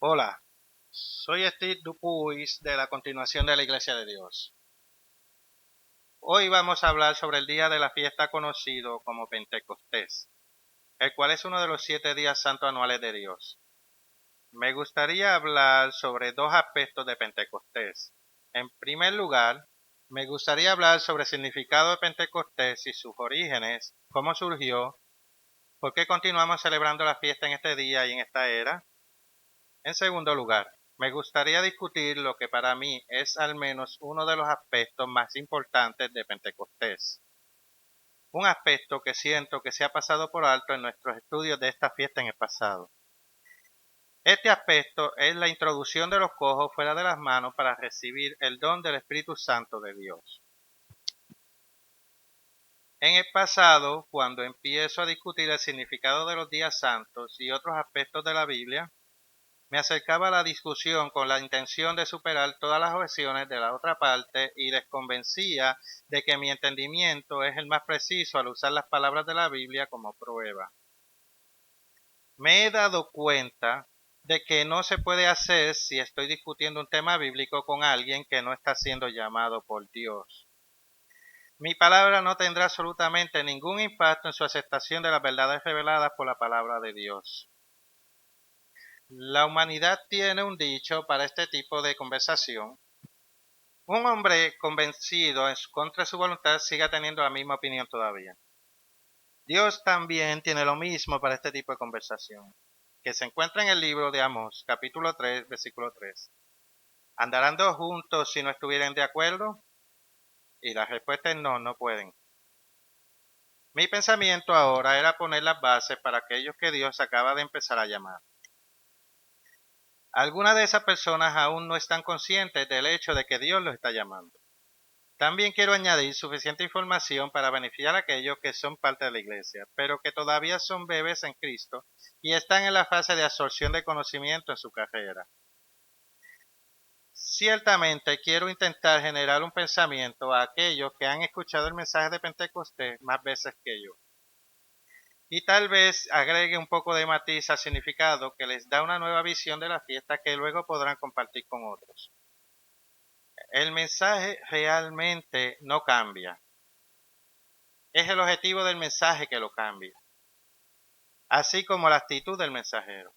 Hola, soy Steve Dupuis de la continuación de la Iglesia de Dios. Hoy vamos a hablar sobre el día de la fiesta conocido como Pentecostés, el cual es uno de los 7 días santos anuales de Dios. Me gustaría hablar sobre dos aspectos de Pentecostés. En primer lugar, me gustaría hablar sobre el significado de Pentecostés y sus orígenes, cómo surgió, por qué continuamos celebrando la fiesta en este día y en esta era. En segundo lugar, me gustaría discutir lo que para mí es al menos uno de los aspectos más importantes de Pentecostés. Un aspecto que siento que se ha pasado por alto en nuestros estudios de esta fiesta en el pasado. Este aspecto es la introducción de los cojos fuera de las manos para recibir el don del Espíritu Santo de Dios. En el pasado, cuando empiezo a discutir el significado de los días santos y otros aspectos de la Biblia, me acercaba a la discusión con la intención de superar todas las objeciones de la otra parte y les convencía de que mi entendimiento es el más preciso al usar las palabras de la Biblia como prueba. Me he dado cuenta de que no se puede hacer si estoy discutiendo un tema bíblico con alguien que no está siendo llamado por Dios. Mi palabra no tendrá absolutamente ningún impacto en su aceptación de las verdades reveladas por la palabra de Dios. La humanidad tiene un dicho para este tipo de conversación. Un hombre convencido contra su voluntad sigue teniendo la misma opinión todavía. Dios también tiene lo mismo para este tipo de conversación, que se encuentra en el libro de Amós, capítulo 3, versículo 3. ¿Andarán dos juntos si no estuvieran de acuerdo? Y la respuesta es no, no pueden. Mi pensamiento ahora era poner las bases para aquellos que Dios acaba de empezar a llamar. Algunas de esas personas aún no están conscientes del hecho de que Dios los está llamando. También quiero añadir suficiente información para beneficiar a aquellos que son parte de la iglesia, pero que todavía son bebés en Cristo y están en la fase de absorción de conocimiento en su carrera. Ciertamente quiero intentar generar un pensamiento a aquellos que han escuchado el mensaje de Pentecostés más veces que yo. Y tal vez agregue un poco de matiz al significado que les da una nueva visión de la fiesta que luego podrán compartir con otros. El mensaje realmente no cambia. Es el objetivo del mensaje que lo cambia, así como la actitud del mensajero.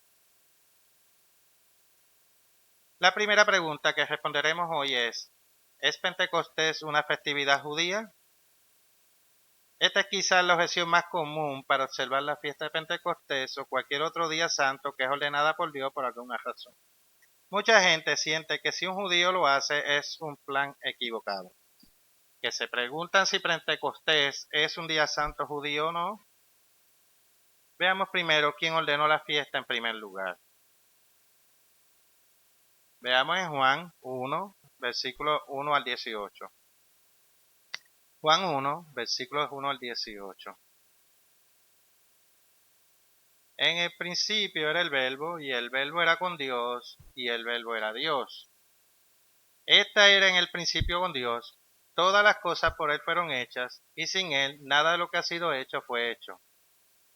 La primera pregunta que responderemos hoy ¿es Pentecostés una festividad judía? Esta es quizás la objeción más común para observar la fiesta de Pentecostés o cualquier otro día santo que es ordenada por Dios por alguna razón. Mucha gente siente que si un judío lo hace es un plan equivocado, que se preguntan si Pentecostés es un día santo judío o no. Veamos primero quién ordenó la fiesta en primer lugar. Veamos en Juan 1, versículos 1 al 18. Juan 1, versículos 1 al 18. En el principio era el verbo, y el verbo era con Dios, y el verbo era Dios. Esta era en el principio con Dios. Todas las cosas por Él fueron hechas, y sin Él nada de lo que ha sido hecho fue hecho.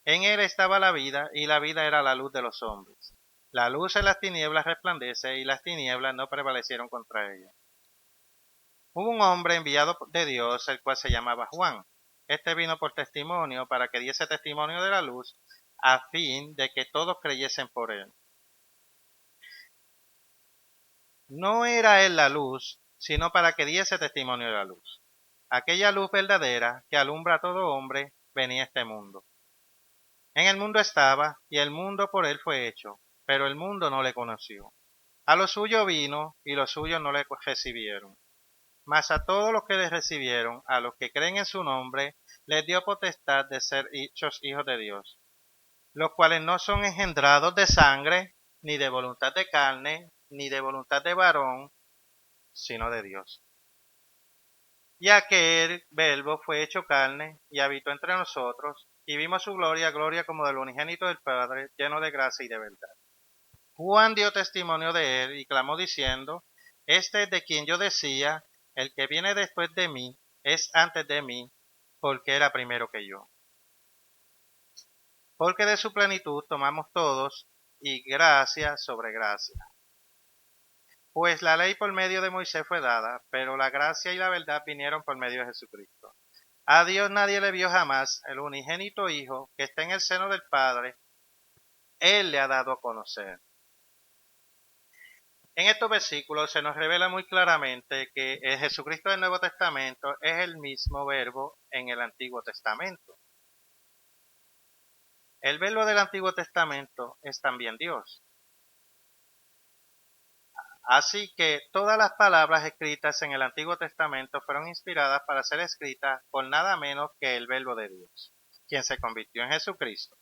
En Él estaba la vida, y la vida era la luz de los hombres. La luz en las tinieblas resplandece, y las tinieblas no prevalecieron contra ella. Hubo un hombre enviado de Dios, el cual se llamaba Juan. Este vino por testimonio para que diese testimonio de la luz, a fin de que todos creyesen por él. No era él la luz, sino para que diese testimonio de la luz. Aquella luz verdadera que alumbra a todo hombre venía a este mundo. En el mundo estaba, y el mundo por él fue hecho, pero el mundo no le conoció. A lo suyo vino, y los suyos no le recibieron. Mas a todos los que le recibieron, a los que creen en su nombre, les dio potestad de ser hechos hijos de Dios, los cuales no son engendrados de sangre, ni de voluntad de carne, ni de voluntad de varón, sino de Dios. Y aquel verbo fue hecho carne, y habitó entre nosotros, y vimos su gloria, gloria como del unigénito del Padre, lleno de gracia y de verdad. Juan dio testimonio de él, y clamó diciendo, Este es de quien yo decía, el que viene después de mí, es antes de mí, porque era primero que yo. Porque de su plenitud tomamos todos, y gracia sobre gracia. Pues la ley por medio de Moisés fue dada, pero la gracia y la verdad vinieron por medio de Jesucristo. A Dios nadie le vio jamás, el unigénito Hijo, que está en el seno del Padre, Él le ha dado a conocer. En estos versículos se nos revela muy claramente que el Jesucristo del Nuevo Testamento es el mismo verbo en el Antiguo Testamento. El verbo del Antiguo Testamento es también Dios. Así que todas las palabras escritas en el Antiguo Testamento fueron inspiradas para ser escritas por nada menos que el verbo de Dios, quien se convirtió en Jesucristo.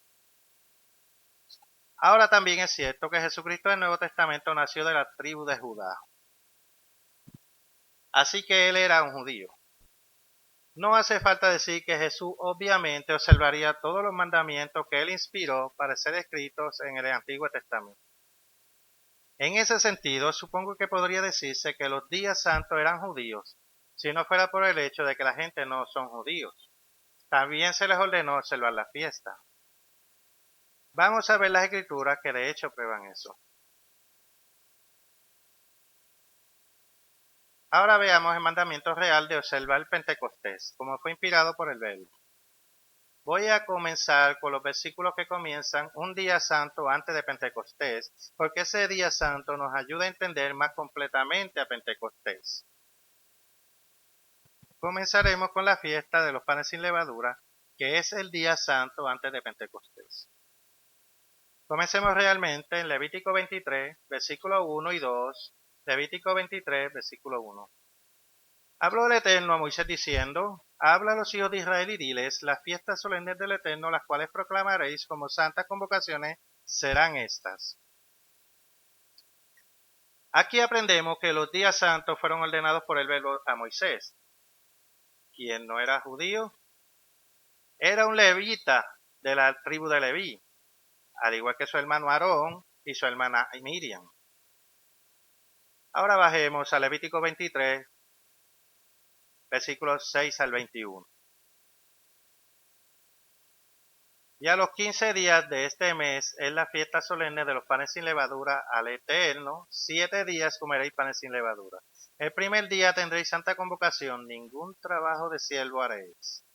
Ahora también es cierto que Jesucristo del Nuevo Testamento nació de la tribu de Judá. Así que él era un judío. No hace falta decir que Jesús obviamente observaría todos los mandamientos que él inspiró para ser escritos en el Antiguo Testamento. En ese sentido, supongo que podría decirse que los días santos eran judíos, si no fuera por el hecho de que la gente no son judíos. También se les ordenó observar la fiesta. Vamos a ver las escrituras que de hecho prueban eso. Ahora veamos el mandamiento real de observar el Pentecostés, como fue inspirado por el verbo. Voy a comenzar con los versículos que comienzan un día santo antes de Pentecostés, porque ese día santo nos ayuda a entender más completamente a Pentecostés. Comenzaremos con la fiesta de los panes sin levadura, que es el día santo antes de Pentecostés. Comencemos realmente en Levítico 23, versículo 1 y 2, Levítico 23, versículo 1. Habló el Eterno a Moisés diciendo, habla a los hijos de Israel y diles, las fiestas solemnes del Eterno, las cuales proclamaréis como santas convocaciones, serán estas. Aquí aprendemos que los días santos fueron ordenados por el verbo a Moisés, quien no era judío, era un levita de la tribu de Leví, al igual que su hermano Aarón y su hermana Miriam. Ahora bajemos a Levítico 23, versículos 6 al 21. Y a los 15 días de este mes es la fiesta solemne de los panes sin levadura al Eterno. 7 días comeréis panes sin levadura. El primer día tendréis santa convocación, ningún trabajo de siervo haréis.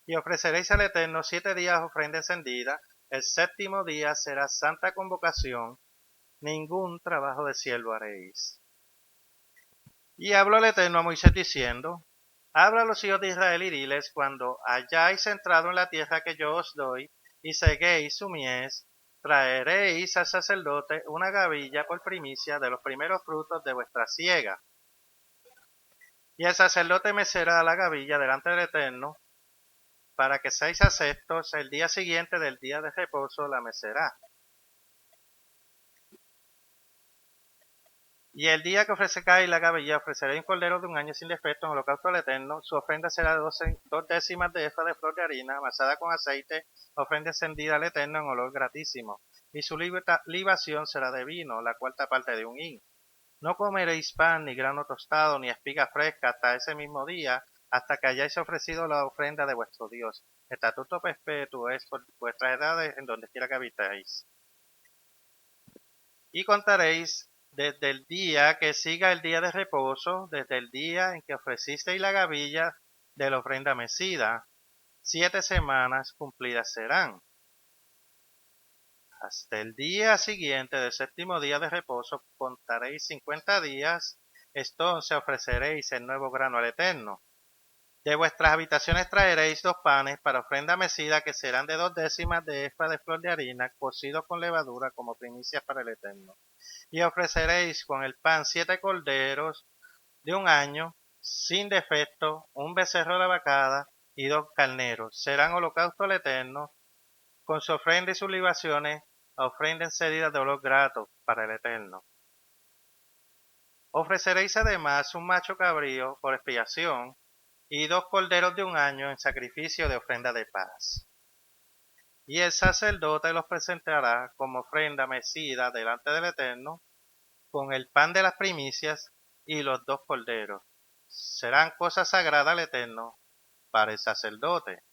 Y ofreceréis al Eterno 7 días ofrenda encendida. El séptimo día será santa convocación, ningún trabajo de siervo haréis. Y habló el Eterno a Moisés diciendo, habla a los hijos de Israel y diles, cuando hayáis entrado en la tierra que yo os doy, y seguéis su mies, traeréis al sacerdote una gavilla por primicia de los primeros frutos de vuestra siega. Y el sacerdote mecerá la gavilla delante del Eterno, para que seáis aceptos, el día siguiente del día de reposo la mecerá. Y el día que ofrezcáis la gavilla, ofreceréis un cordero de un año sin defecto en holocausto al Eterno. Su ofrenda será 2 décimas de efa de flor de harina, amasada con aceite, ofrenda encendida al Eterno en olor gratísimo. Y su libación será de vino, la cuarta parte de un hin. No comeréis pan, ni grano tostado, ni espiga fresca hasta ese mismo día, hasta que hayáis ofrecido la ofrenda de vuestro Dios. Estatuto perpetuo es por vuestras edades en donde quiera que habitáis. Y contaréis desde el día que siga el día de reposo, desde el día en que ofrecisteis la gavilla de la ofrenda mecida, 7 semanas cumplidas serán. Hasta el día siguiente del séptimo día de reposo contaréis 50 días, entonces ofreceréis el nuevo grano al Eterno. De vuestras habitaciones traeréis 2 panes para ofrenda mecida que serán de 2 décimas de efa de flor de harina, cocidos con levadura como primicias para el Eterno. Y ofreceréis con el pan 7 corderos de un año, sin defecto, un becerro de vacada y 2 carneros. Serán holocausto al Eterno, con su ofrenda y sus libaciones, ofrenda encendida de olor grato para el Eterno. Ofreceréis además un macho cabrío por expiación, y 2 corderos de un año en sacrificio de ofrenda de paz. Y el sacerdote los presentará como ofrenda mecida delante del Eterno, con el pan de las primicias y los 2 corderos. Serán cosas sagradas al Eterno para el sacerdote.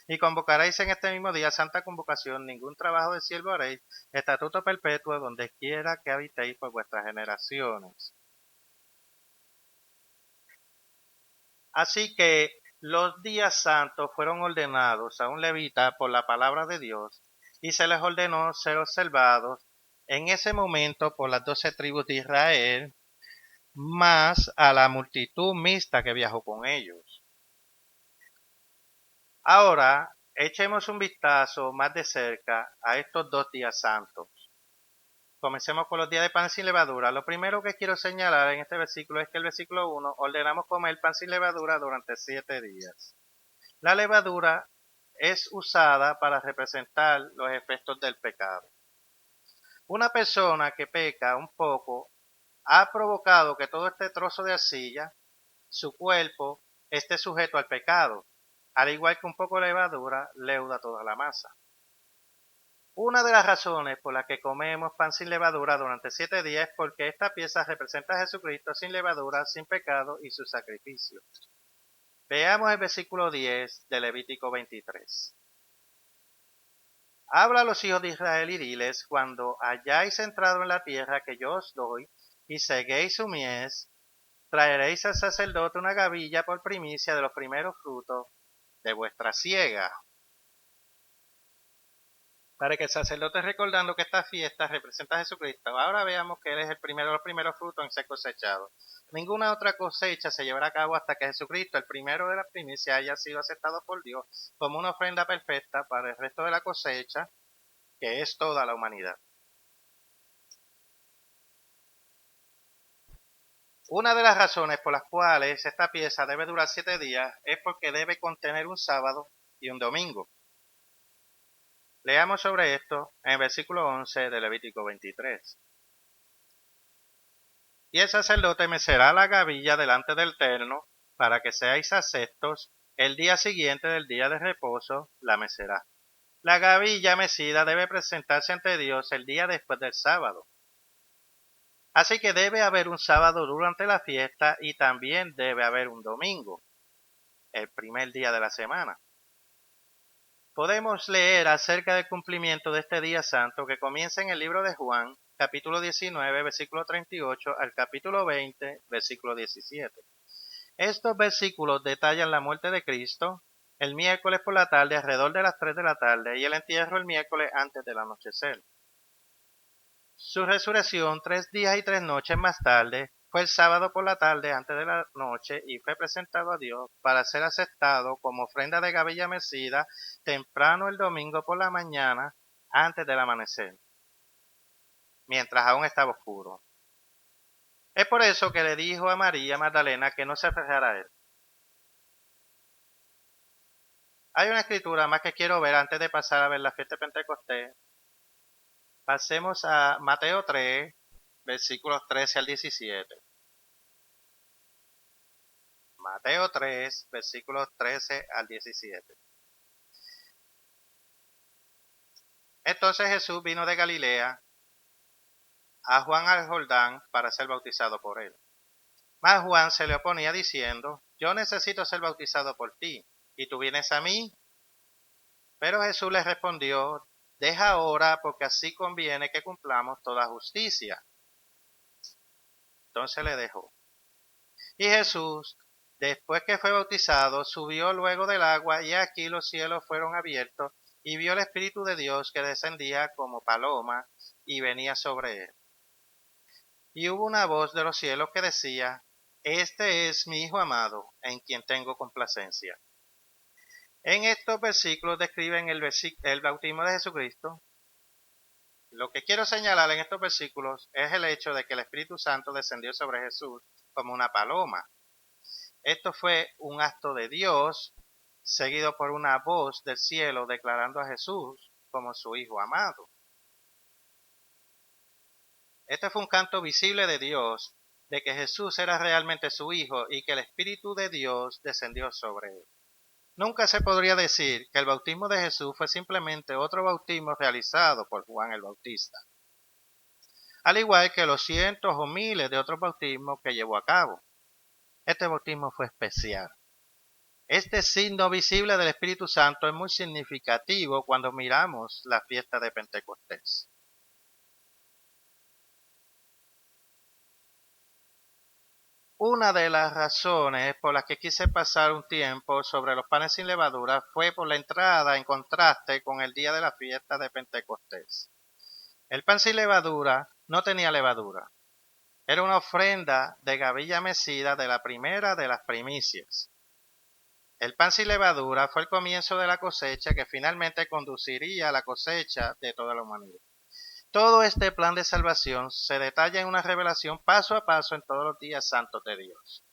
Y convocaréis en este mismo día santa convocación, ningún trabajo de siervo haréis, estatuto perpetuo donde quiera que habitéis por vuestras generaciones. Así que los días santos fueron ordenados a un levita por la palabra de Dios, y se les ordenó ser observados en ese momento por las 12 tribus de Israel, más a la multitud mixta que viajó con ellos. Ahora, echemos un vistazo más de cerca a estos 2 días santos. Comencemos con los días de pan sin levadura. Lo primero que quiero señalar en este versículo es que el versículo 1 ordenamos comer pan sin levadura durante 7 días. La levadura es usada para representar los efectos del pecado. Una persona que peca un poco ha provocado que todo este trozo de arcilla, su cuerpo, esté sujeto al pecado, al igual que un poco de levadura leuda toda la masa. Una de las razones por las que comemos pan sin levadura durante 7 días es porque esta pieza representa a Jesucristo sin levadura, sin pecado y su sacrificio. Veamos el versículo 10 de Levítico 23. Habla a los hijos de Israel y diles, cuando hayáis entrado en la tierra que yo os doy, y seguéis su mies, traeréis al sacerdote una gavilla por primicia de los primeros frutos de vuestra siega. Para que el sacerdote, recordando que esta fiesta representa a Jesucristo, ahora veamos que Él es el primero de los primeros frutos en ser cosechado. Ninguna otra cosecha se llevará a cabo hasta que Jesucristo, el primero de la primicia, haya sido aceptado por Dios como una ofrenda perfecta para el resto de la cosecha, que es toda la humanidad. Una de las razones por las cuales esta pieza debe durar 7 días es porque debe contener un sábado y un domingo. Leamos sobre esto en el versículo 11 de Levítico 23. Y el sacerdote mecerá la gavilla delante del terno, para que seáis aceptos, el día siguiente del día de reposo la mecerá. La gavilla mecida debe presentarse ante Dios el día después del sábado. Así que debe haber un sábado durante la fiesta y también debe haber un domingo, el primer día de la semana. Podemos leer acerca del cumplimiento de este día santo que comienza en el libro de Juan, capítulo 19, versículo 38 al capítulo 20, versículo 17. Estos versículos detallan la muerte de Cristo el miércoles por la tarde alrededor de las 3 de la tarde y el entierro el miércoles antes del anochecer. Su resurrección 3 días y 3 noches más tarde fue el sábado por la tarde antes de la noche y fue presentado a Dios para ser aceptado como ofrenda de gavilla mecida temprano el domingo por la mañana antes del amanecer, mientras aún estaba oscuro. Es por eso que le dijo a María Magdalena que no se aferrara a él. Hay una escritura más que quiero ver antes de pasar a ver la fiesta de Pentecostés. Pasemos a Mateo 3, versículos 13 al 17. Mateo 3, versículos 13 al 17. Entonces Jesús vino de Galilea a Juan al Jordán para ser bautizado por él. Mas Juan se le oponía diciendo, yo necesito ser bautizado por ti, ¿y tú vienes a mí? Pero Jesús le respondió, deja ahora, porque así conviene que cumplamos toda justicia. Entonces le dejó. Y Jesús, después que fue bautizado, subió luego del agua, y aquí los cielos fueron abiertos, y vio el Espíritu de Dios que descendía como paloma y venía sobre él. Y hubo una voz de los cielos que decía, este es mi Hijo amado, en quien tengo complacencia. En estos versículos describen el bautismo de Jesucristo. Lo que quiero señalar en estos versículos es el hecho de que el Espíritu Santo descendió sobre Jesús como una paloma. Esto fue un acto de Dios, seguido por una voz del cielo declarando a Jesús como su Hijo amado. Este fue un canto visible de Dios de que Jesús era realmente su Hijo y que el Espíritu de Dios descendió sobre él. Nunca se podría decir que el bautismo de Jesús fue simplemente otro bautismo realizado por Juan el Bautista, al igual que los cientos o miles de otros bautismos que llevó a cabo. Este bautismo fue especial. Este signo visible del Espíritu Santo es muy significativo cuando miramos la fiesta de Pentecostés. Una de las razones por las que quise pasar un tiempo sobre los panes sin levadura fue por la entrada en contraste con el día de la fiesta de Pentecostés. El pan sin levadura no tenía levadura. Era una ofrenda de gavilla mecida de la primera de las primicias. El pan sin levadura fue el comienzo de la cosecha que finalmente conduciría a la cosecha de toda la humanidad. Todo este plan de salvación se detalla en una revelación paso a paso en todos los días santos de Dios.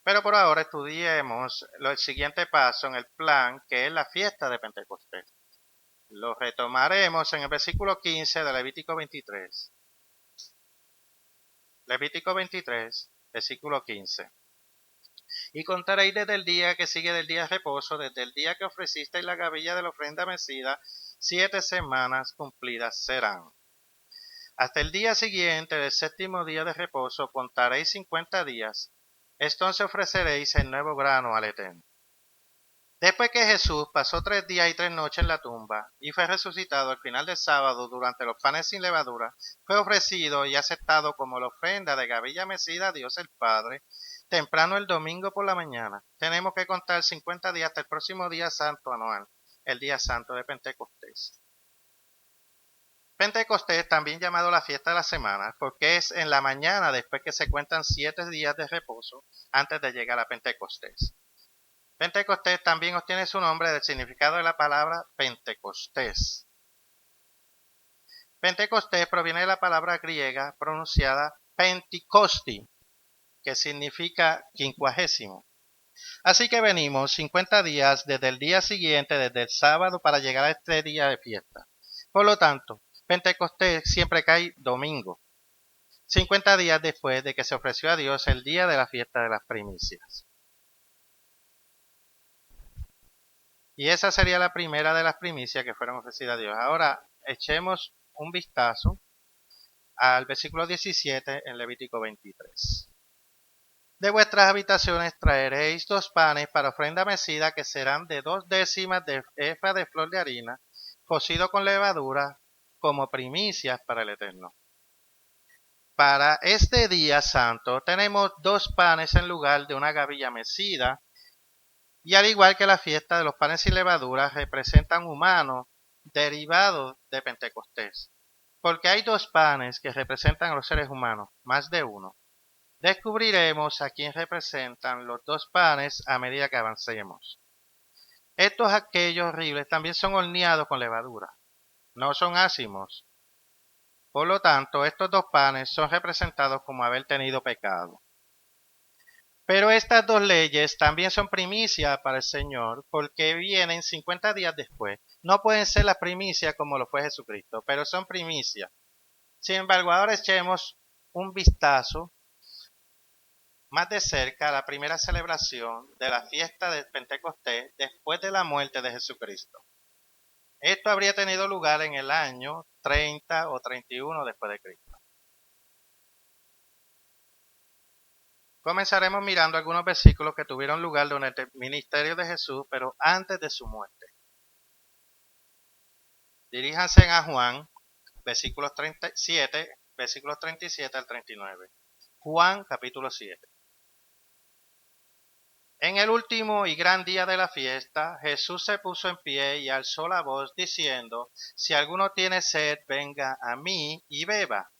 Pero por ahora estudiemos el siguiente paso en el plan, que es la fiesta de Pentecostés. Lo retomaremos en el versículo 15 de Levítico 23. Levítico 23, versículo 15. Y contaréis desde el día que sigue del día de reposo, desde el día que ofrecisteis la gavilla de la ofrenda mecida, 7 semanas cumplidas serán. Hasta el día siguiente del séptimo día de reposo contaréis 50 días. Entonces ofreceréis el nuevo grano al Eterno. Después que Jesús pasó 3 días y 3 noches en la tumba y fue resucitado al final del sábado durante los panes sin levadura, fue ofrecido y aceptado como la ofrenda de gavilla mecida a Dios el Padre, temprano el domingo por la mañana. Tenemos que contar 50 días hasta el próximo día santo anual, el día santo de Pentecostés. Pentecostés, también llamado la fiesta de la semana, porque es en la mañana después que se cuentan 7 días de reposo antes de llegar a Pentecostés. Pentecostés también obtiene su nombre del significado de la palabra Pentecostés. Pentecostés proviene de la palabra griega pronunciada Pentikosti, que significa quincuagésimo. Así que venimos 50 días desde el día siguiente, desde el sábado, para llegar a este día de fiesta. Por lo tanto, Pentecostés siempre cae domingo, 50 días después de que se ofreció a Dios el día de la fiesta de las primicias. Y esa sería la primera de las primicias que fueron ofrecidas a Dios. Ahora echemos un vistazo al versículo 17 en Levítico 23. De vuestras habitaciones traeréis 2 panes para ofrenda mecida que serán de 2 décimas de efa de flor de harina, cocido con levadura, como primicias para el Eterno. Para este día santo tenemos 2 panes en lugar de una gavilla mecida, y al igual que la fiesta de los panes sin levadura representan humanos derivados de Pentecostés, porque hay 2 panes que representan a los seres humanos, más de uno. Descubriremos a quién representan los 2 panes a medida que avancemos. Estos aquellos horribles también son horneados con levadura, no son ácimos. Por lo tanto, estos 2 panes son representados como haber tenido pecado. Pero estas 2 leyes también son primicia para el Señor porque vienen 50 días después. No pueden ser las primicias como lo fue Jesucristo, pero son primicias. Sin embargo, ahora echemos un vistazo más de cerca a la primera celebración de la fiesta de Pentecostés después de la muerte de Jesucristo. Esto habría tenido lugar en el año 30 o 31 después de Cristo. Comenzaremos mirando algunos versículos que tuvieron lugar durante el ministerio de Jesús, pero antes de su muerte. Diríjanse a Juan, versículos 37, versículos 37 al 39. Juan, capítulo 7. En el último y gran día de la fiesta, Jesús se puso en pie y alzó la voz diciendo: Si alguno tiene sed, venga a mí y beba.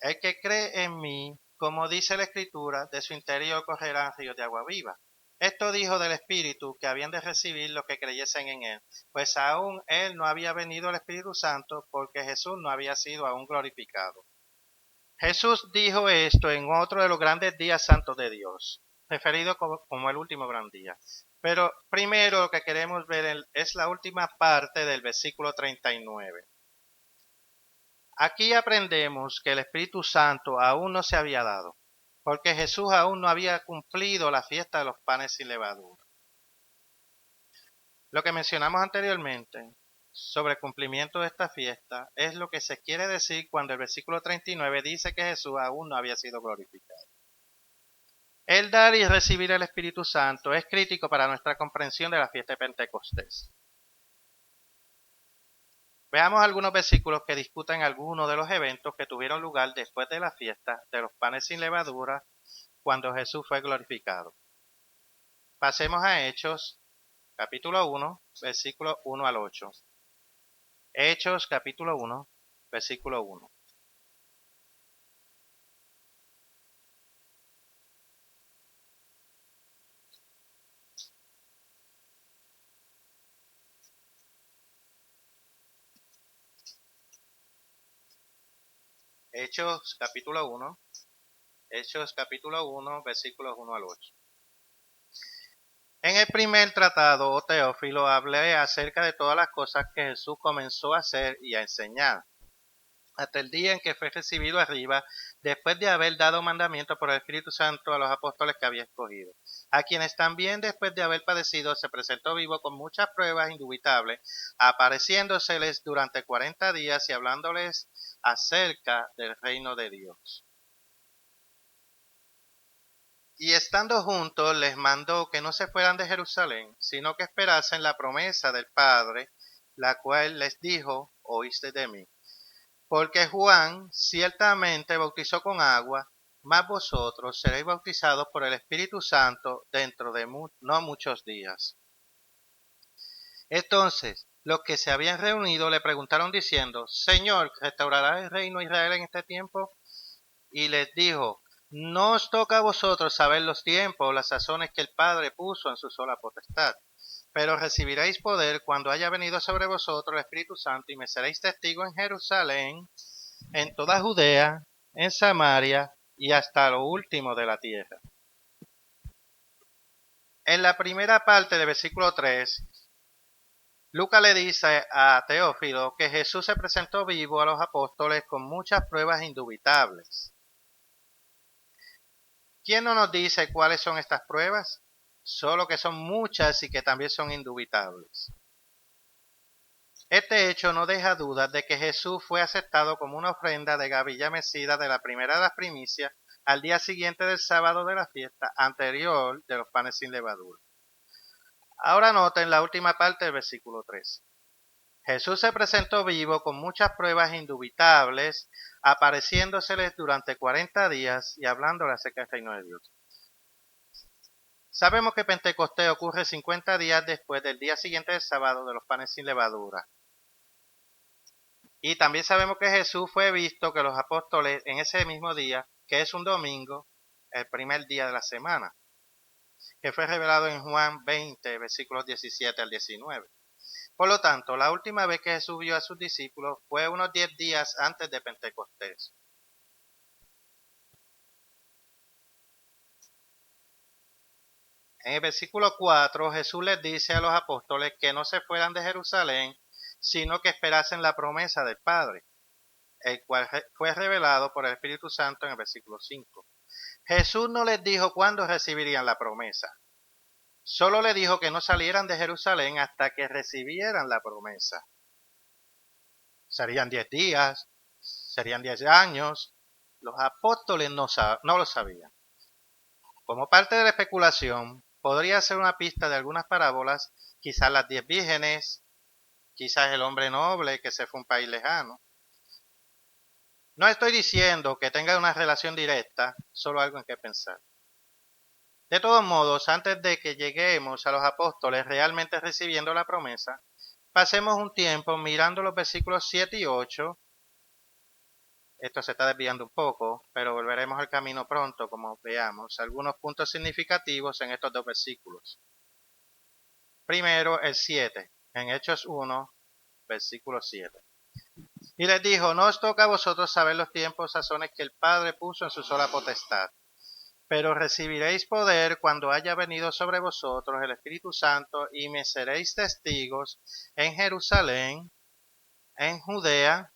El que cree en mí, como dice la Escritura, de su interior correrán ríos de agua viva. Esto dijo del Espíritu que habían de recibir los que creyesen en él, pues aún él no había venido el Espíritu Santo, porque Jesús no había sido aún glorificado. Jesús dijo esto en otro de los grandes días santos de Dios, referido como el último gran día. Pero primero lo que queremos ver es la última parte del versículo 39. Aquí aprendemos que el Espíritu Santo aún no se había dado, porque Jesús aún no había cumplido la fiesta de los panes sin levadura. Lo que mencionamos anteriormente sobre el cumplimiento de esta fiesta es lo que se quiere decir cuando el versículo 39 dice que Jesús aún no había sido glorificado. El dar y recibir el Espíritu Santo es crítico para nuestra comprensión de la fiesta de Pentecostés. Veamos algunos versículos que discuten algunos de los eventos que tuvieron lugar después de la fiesta de los panes sin levadura, cuando Jesús fue glorificado. Pasemos a Hechos, capítulo 1, versículo 1 al 8. Hechos, capítulo 1, versículo 1. Hechos, capítulo 1. Hechos, capítulo 1, versículos 1 al 8. En el primer tratado, oh Teófilo, hablé acerca de todas las cosas que Jesús comenzó a hacer y a enseñar, hasta el día en que fue recibido arriba, después de haber dado mandamiento por el Espíritu Santo a los apóstoles que había escogido, a quienes también después de haber padecido se presentó vivo con muchas pruebas indubitables, apareciéndoseles durante 40 días y hablándoles acerca del reino de Dios. Y estando juntos les mandó que no se fueran de Jerusalén, sino que esperasen la promesa del Padre, la cual les dijo, oíste de mí. Porque Juan ciertamente bautizó con agua, mas vosotros seréis bautizados por el Espíritu Santo dentro de no muchos días. Entonces, los que se habían reunido le preguntaron diciendo, Señor, ¿restaurará el reino de Israel en este tiempo? Y les dijo, no os toca a vosotros saber los tiempos o las sazones que el Padre puso en su sola potestad, pero recibiréis poder cuando haya venido sobre vosotros el Espíritu Santo y me seréis testigos en Jerusalén, en toda Judea, en Samaria y hasta lo último de la tierra. En la primera parte del versículo 3, Lucas le dice a Teófilo que Jesús se presentó vivo a los apóstoles con muchas pruebas indubitables. ¿Quién no nos dice cuáles son estas pruebas? Solo que son muchas y que también son indubitables. Este hecho no deja dudas de que Jesús fue aceptado como una ofrenda de gavilla mecida de la primera de las primicias al día siguiente del sábado de la fiesta anterior de los panes sin levadura. Ahora noten la última parte del versículo 3. Jesús se presentó vivo con muchas pruebas indubitables, apareciéndoseles durante 40 días y hablándoles acerca del reino de Dios. Sabemos que Pentecostés ocurre 50 días después del día siguiente del sábado de los panes sin levadura. Y también sabemos que Jesús fue visto que los apóstoles en ese mismo día, que es un domingo, el primer día de la semana, que fue revelado en Juan 20, versículos 17 al 19. Por lo tanto, la última vez que Jesús vio a sus discípulos fue unos 10 días antes de Pentecostés. En el versículo 4, Jesús les dice a los apóstoles que no se fueran de Jerusalén, sino que esperasen la promesa del Padre, el cual fue revelado por el Espíritu Santo en el versículo 5. Jesús no les dijo cuándo recibirían la promesa, solo les dijo que no salieran de Jerusalén hasta que recibieran la promesa. Serían 10 días, serían 10 años, los apóstoles no lo sabían. Como parte de la especulación, podría ser una pista de algunas parábolas, quizás las 10 vírgenes, quizás el hombre noble que se fue a un país lejano. No estoy diciendo que tenga una relación directa, solo algo en que pensar. De todos modos, antes de que lleguemos a los apóstoles realmente recibiendo la promesa, pasemos un tiempo mirando los versículos 7 y 8. Esto se está desviando un poco, pero volveremos al camino pronto, como veamos algunos puntos significativos en estos dos versículos. Primero, el 7, en Hechos 1, versículo 7. Y les dijo, no os toca a vosotros saber los tiempos, sazones que el Padre puso en su sola potestad, pero recibiréis poder cuando haya venido sobre vosotros el Espíritu Santo y me seréis testigos en Jerusalén, en Judea,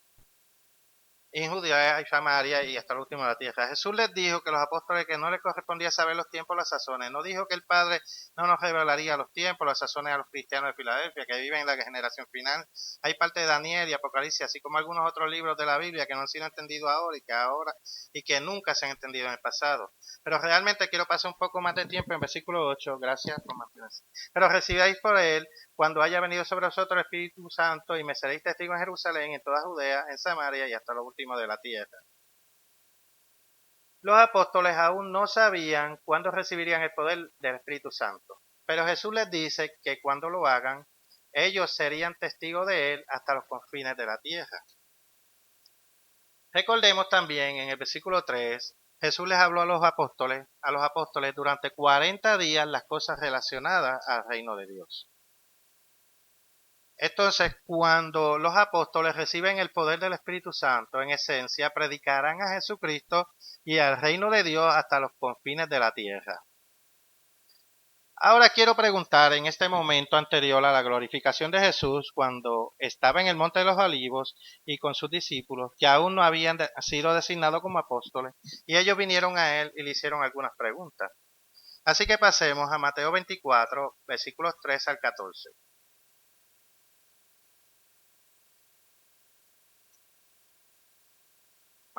en Judea y Samaria y hasta el último de la tierra. Jesús les dijo que los apóstoles que no les correspondía saber los tiempos, las sazones. No dijo que el Padre no nos revelaría los tiempos, las sazones a los cristianos de Filadelfia que viven en la generación final. Hay parte de Daniel y Apocalipsis, así como algunos otros libros de la Biblia que no han sido entendidos ahora y que nunca se han entendido en el pasado. Pero realmente quiero pasar un poco más de tiempo en versículo 8. Gracias por mantenerse. Pero recibáis por él cuando haya venido sobre vosotros el Espíritu Santo, y me seréis testigos en Jerusalén, en toda Judea, en Samaria y hasta lo último de la tierra. Los apóstoles aún no sabían cuándo recibirían el poder del Espíritu Santo, pero Jesús les dice que cuando lo hagan, ellos serían testigos de él hasta los confines de la tierra. Recordemos también en el versículo 3, Jesús les habló a los apóstoles durante 40 días las cosas relacionadas al reino de Dios. Entonces, cuando los apóstoles reciben el poder del Espíritu Santo, en esencia, predicarán a Jesucristo y al reino de Dios hasta los confines de la tierra. Ahora quiero preguntar, en este momento anterior a la glorificación de Jesús, cuando estaba en el Monte de los Olivos y con sus discípulos, que aún no habían sido designados como apóstoles, y ellos vinieron a él y le hicieron algunas preguntas. Así que pasemos a Mateo 24, versículos 3 al 14.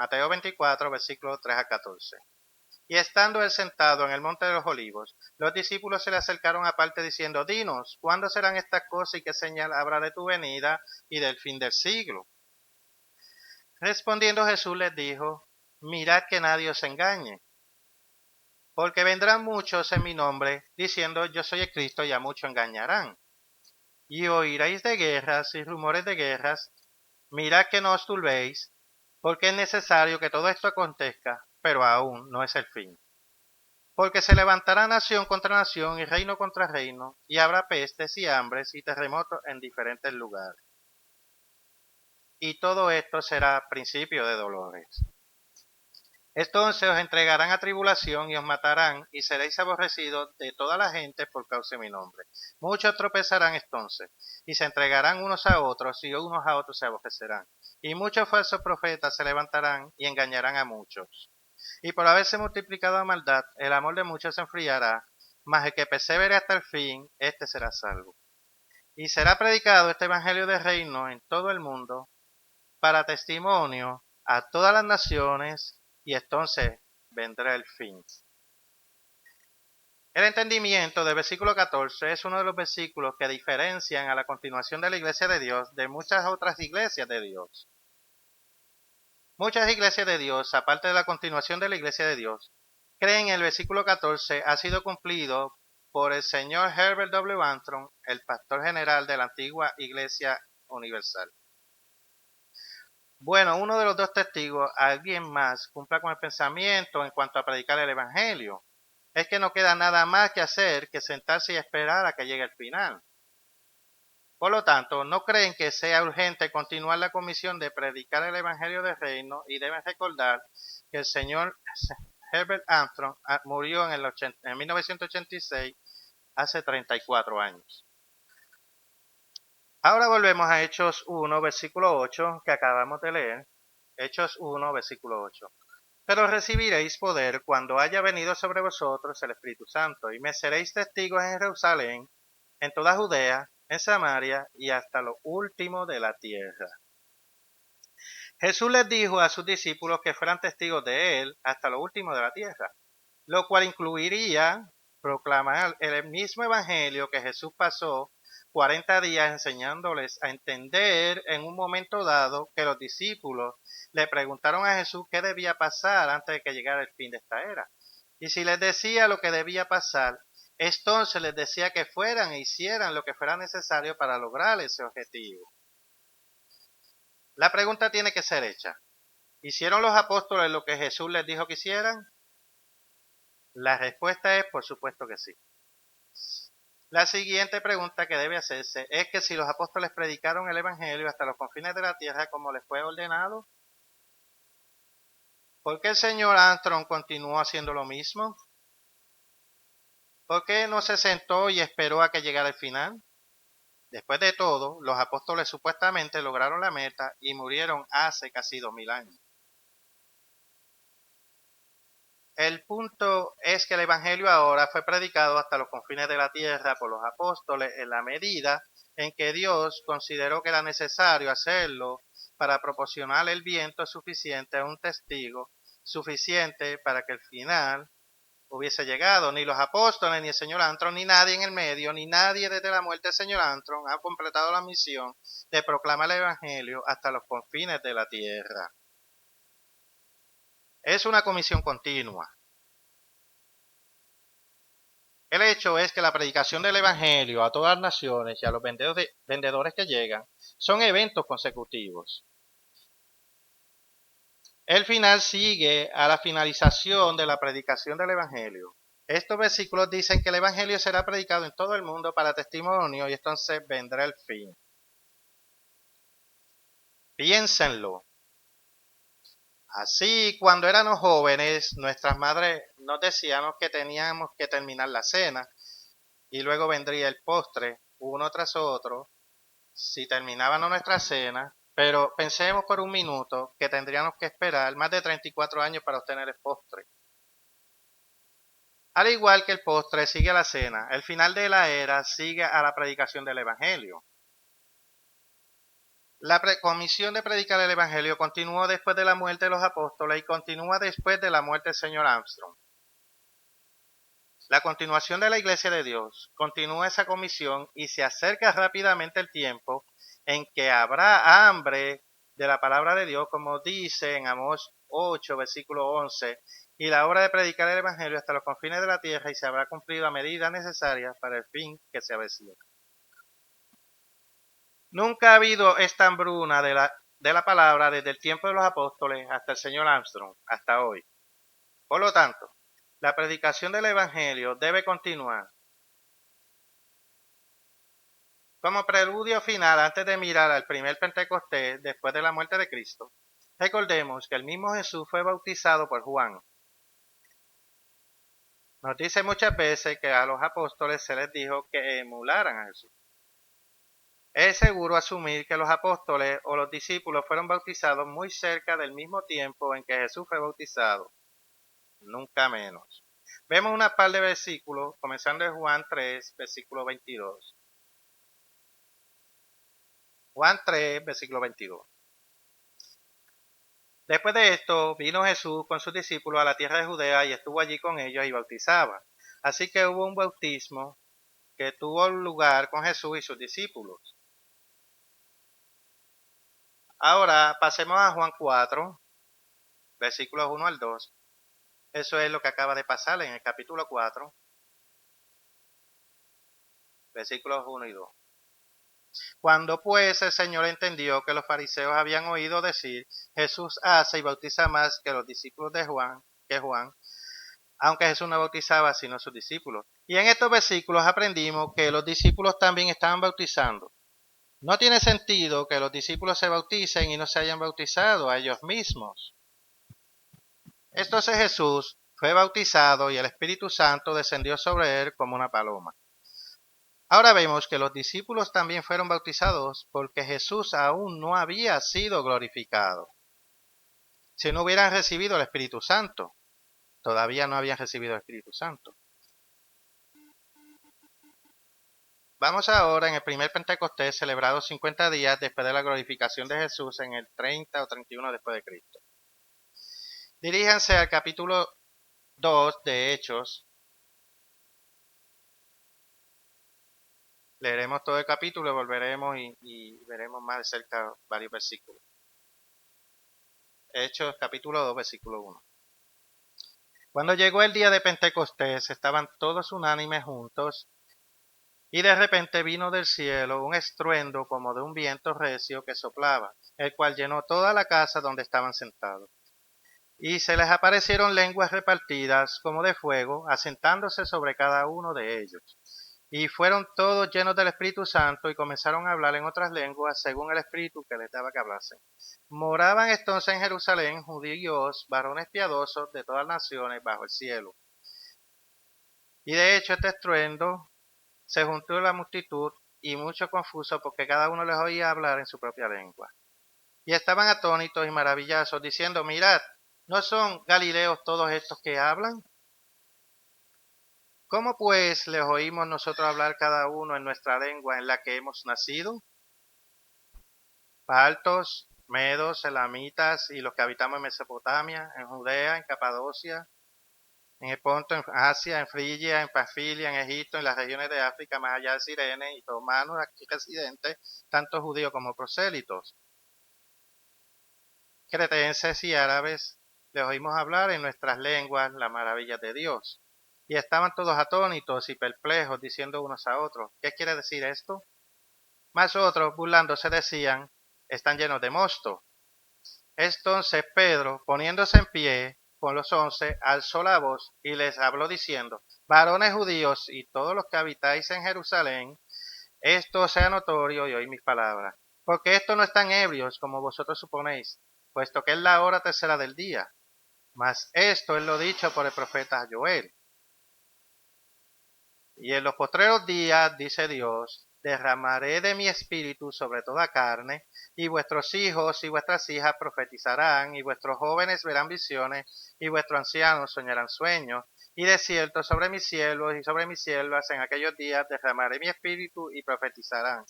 Mateo 24, versículos 3 a 14. Y estando él sentado en el monte de los olivos, los discípulos se le acercaron aparte diciendo, dinos, ¿cuándo serán estas cosas y qué señal habrá de tu venida y del fin del siglo? Respondiendo Jesús les dijo, mirad que nadie os engañe, porque vendrán muchos en mi nombre, diciendo, yo soy el Cristo, y a muchos engañarán. Y oiréis de guerras y rumores de guerras, mirad que no os turbéis, porque es necesario que todo esto acontezca, pero aún no es el fin. Porque se levantará nación contra nación y reino contra reino, y habrá pestes y hambres y terremotos en diferentes lugares. Y todo esto será principio de dolores. Entonces os entregarán a tribulación y os matarán, y seréis aborrecidos de toda la gente por causa de mi nombre. Muchos tropezarán entonces, y se entregarán unos a otros, y unos a otros se aborrecerán. Y muchos falsos profetas se levantarán y engañarán a muchos. Y por haberse multiplicado la maldad, el amor de muchos se enfriará, mas el que persevere hasta el fin, éste será salvo. Y será predicado este evangelio del reino en todo el mundo, para testimonio a todas las naciones, y entonces vendrá el fin. El entendimiento del versículo 14 es uno de los versículos que diferencian a la continuación de la iglesia de Dios de muchas otras iglesias de Dios. Muchas iglesias de Dios, aparte de la continuación de la iglesia de Dios, creen que el versículo 14 ha sido cumplido por el señor Herbert W. Armstrong, el pastor general de la antigua Iglesia Universal. Bueno, uno de los dos testigos, alguien más, cumpla con el pensamiento en cuanto a predicar el Evangelio. Es que no queda nada más que hacer que sentarse y esperar a que llegue el final. Por lo tanto, no creen que sea urgente continuar la comisión de predicar el Evangelio del Reino, y deben recordar que el señor Herbert Armstrong murió en 1986, hace 34 años. Ahora volvemos a Hechos 1, versículo 8, que acabamos de leer. Hechos 1, versículo 8. Pero recibiréis poder cuando haya venido sobre vosotros el Espíritu Santo, y me seréis testigos en Jerusalén, en toda Judea, en Samaria y hasta lo último de la tierra. Jesús les dijo a sus discípulos que fueran testigos de él hasta lo último de la tierra, lo cual incluiría proclamar el mismo evangelio que Jesús pasó 40 días enseñándoles a entender en un momento dado, que los discípulos le preguntaron a Jesús qué debía pasar antes de que llegara el fin de esta era. Y si les decía lo que debía pasar, entonces les decía que fueran e hicieran lo que fuera necesario para lograr ese objetivo. La pregunta tiene que ser hecha. ¿Hicieron los apóstoles lo que Jesús les dijo que hicieran? La respuesta es por supuesto que sí. La siguiente pregunta que debe hacerse es que si los apóstoles predicaron el Evangelio hasta los confines de la tierra como les fue ordenado, ¿por qué el señor Armstrong continuó haciendo lo mismo? ¿Por qué no se sentó y esperó a que llegara el final? Después de todo, los apóstoles supuestamente lograron la meta y murieron hace casi 2000 años. El punto es que el Evangelio ahora fue predicado hasta los confines de la tierra por los apóstoles en la medida en que Dios consideró que era necesario hacerlo para proporcionar el viento suficiente a un testigo suficiente para que el final hubiese llegado. Ni los apóstoles, ni el señor Armstrong, ni nadie en el medio, ni nadie desde la muerte del señor Armstrong ha completado la misión de proclamar el Evangelio hasta los confines de la tierra. Es una comisión continua. El hecho es que la predicación del Evangelio a todas las naciones y a los vendedores que llegan son eventos consecutivos. El final sigue a la finalización de la predicación del Evangelio. Estos versículos dicen que el Evangelio será predicado en todo el mundo para testimonio y entonces vendrá el fin. Piénsenlo. Así, cuando éramos jóvenes, nuestras madres nos decían que teníamos que terminar la cena y luego vendría el postre, uno tras otro, si terminábamos nuestra cena, pero pensemos por un minuto que tendríamos que esperar más de 34 años para obtener el postre. Al igual que el postre sigue a la cena, el final de la era sigue a la predicación del Evangelio. La comisión de predicar el Evangelio continuó después de la muerte de los apóstoles y continúa después de la muerte del señor Armstrong. La continuación de la Iglesia de Dios continúa esa comisión y se acerca rápidamente el tiempo en que habrá hambre de la palabra de Dios, como dice en Amós 8, versículo 11, y la hora de predicar el Evangelio hasta los confines de la tierra y se habrá cumplido a medidas necesarias para el fin que se avecina. Nunca ha habido esta hambruna de la palabra desde el tiempo de los apóstoles hasta el señor Armstrong, hasta hoy. Por lo tanto, la predicación del Evangelio debe continuar. Como preludio final, antes de mirar al primer Pentecostés después de la muerte de Cristo, recordemos que el mismo Jesús fue bautizado por Juan. Nos dice muchas veces que a los apóstoles se les dijo que emularan a Jesús. Es seguro asumir que los apóstoles o los discípulos fueron bautizados muy cerca del mismo tiempo en que Jesús fue bautizado, nunca menos. Vemos una par de versículos, comenzando en Juan 3, versículo 22. Juan 3, versículo 22. Después de esto, vino Jesús con sus discípulos a la tierra de Judea y estuvo allí con ellos y bautizaba. Así que hubo un bautismo que tuvo lugar con Jesús y sus discípulos. Ahora pasemos a Juan 4, versículos 1 al 2. Eso es lo que acaba de pasar en el capítulo 4, versículos 1 y 2. Cuando pues el Señor entendió que los fariseos habían oído decir, Jesús hace y bautiza más que los discípulos de Juan, aunque Jesús no bautizaba sino sus discípulos. Y en estos versículos aprendimos que los discípulos también estaban bautizando. No tiene sentido que los discípulos se bauticen y no se hayan bautizado a ellos mismos. Entonces Jesús fue bautizado y el Espíritu Santo descendió sobre él como una paloma. Ahora vemos que los discípulos también fueron bautizados porque Jesús aún no había sido glorificado. Si no hubieran recibido el Espíritu Santo, todavía no habían recibido el Espíritu Santo. Vamos ahora en el primer Pentecostés celebrado 50 días después de la glorificación de Jesús en el 30 o 31 después de Cristo. Diríjanse al capítulo 2 de Hechos. Leeremos todo el capítulo y volveremos y veremos más de cerca varios versículos. Hechos capítulo 2, versículo 1. Cuando llegó el día de Pentecostés, estaban todos unánimes juntos, y de repente vino del cielo un estruendo como de un viento recio que soplaba, el cual llenó toda la casa donde estaban sentados. Y se les aparecieron lenguas repartidas como de fuego, asentándose sobre cada uno de ellos. Y fueron todos llenos del Espíritu Santo y comenzaron a hablar en otras lenguas según el Espíritu que les daba que hablasen. Moraban entonces en Jerusalén judíos, varones piadosos de todas las naciones bajo el cielo. Y de hecho este estruendo se juntó la multitud y mucho confuso porque cada uno les oía hablar en su propia lengua. Y estaban atónitos y maravillados, diciendo, mirad, ¿no son galileos todos estos que hablan? ¿Cómo pues les oímos nosotros hablar cada uno en nuestra lengua en la que hemos nacido? Partos, medos, elamitas y los que habitamos en Mesopotamia, en Judea, en Capadocia, en el Ponto, en Asia, en Frigia, en Panfilia, en Egipto, en las regiones de África, más allá de Cirene, y romanos aquí residentes, tanto judíos como prosélitos, cretenses y árabes, les oímos hablar en nuestras lenguas las maravillas de Dios. Y estaban todos atónitos y perplejos, diciendo unos a otros, ¿qué quiere decir esto? Mas otros, burlándose, decían, están llenos de mosto. Entonces Pedro, poniéndose en pie con los 11, alzó la voz y les habló diciendo, varones judíos y todos los que habitáis en Jerusalén, esto sea notorio y oíd mis palabras, porque estos no están ebrios como vosotros suponéis, puesto que es la hora tercera del día. Mas esto es lo dicho por el profeta Joel. Y en los postreros días, dice Dios, derramaré de mi espíritu sobre toda carne, y vuestros hijos y vuestras hijas profetizarán, y vuestros jóvenes verán visiones, y vuestros ancianos soñarán sueños, y de cierto sobre mis siervos y sobre mis siervas en aquellos días derramaré mi espíritu y profetizarán.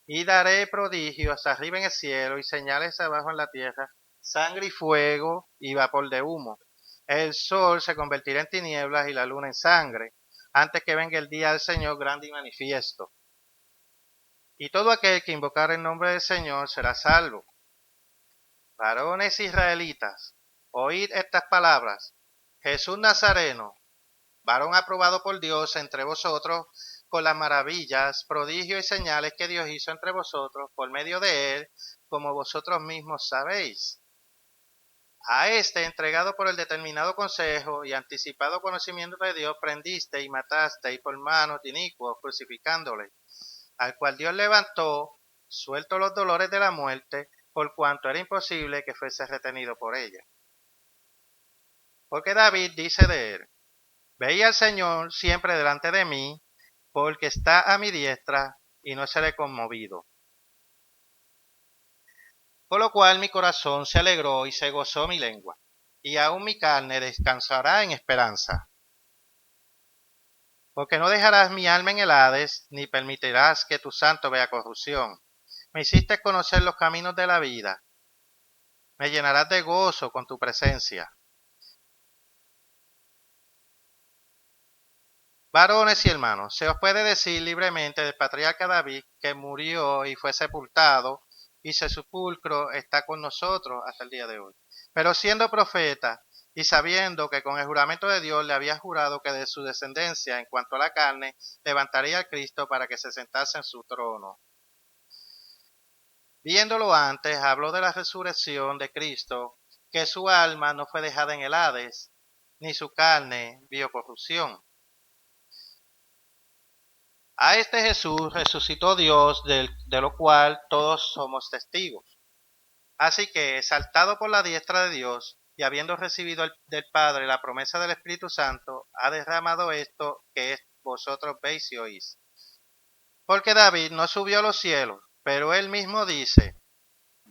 Y daré prodigios arriba en el cielo y señales abajo en la tierra, sangre y fuego y vapor de humo. El sol se convertirá en tinieblas y la luna en sangre antes que venga el día del Señor grande y manifiesto. Y todo aquel que invocar el nombre del Señor será salvo. Varones israelitas, oíd estas palabras. Jesús Nazareno, varón aprobado por Dios entre vosotros, con las maravillas, prodigios y señales que Dios hizo entre vosotros por medio de él, como vosotros mismos sabéis. A este, entregado por el determinado consejo y anticipado conocimiento de Dios, prendiste y mataste y por manos de inicuos, crucificándole, al cual Dios levantó, suelto los dolores de la muerte, por cuanto era imposible que fuese retenido por ella. Porque David dice de él, veía al Señor siempre delante de mí, porque está a mi diestra y no seré conmovido. Por lo cual mi corazón se alegró y se gozó mi lengua, y aún mi carne descansará en esperanza. Porque no dejarás mi alma en el Hades, ni permitirás que tu santo vea corrupción. Me hiciste conocer los caminos de la vida. Me llenarás de gozo con tu presencia. Varones y hermanos, se os puede decir libremente del patriarca David que murió y fue sepultado, y su sepulcro está con nosotros hasta el día de hoy. Pero siendo profeta, y sabiendo que con el juramento de Dios le había jurado que de su descendencia, en cuanto a la carne, levantaría a Cristo para que se sentase en su trono. Viéndolo antes, habló de la resurrección de Cristo, que su alma no fue dejada en el Hades, ni su carne vio corrupción. A este Jesús resucitó Dios, de lo cual todos somos testigos. Así que, exaltado por la diestra de Dios, y habiendo recibido del Padre la promesa del Espíritu Santo, ha derramado esto que vosotros veis y oís. Porque David no subió a los cielos, pero él mismo dice,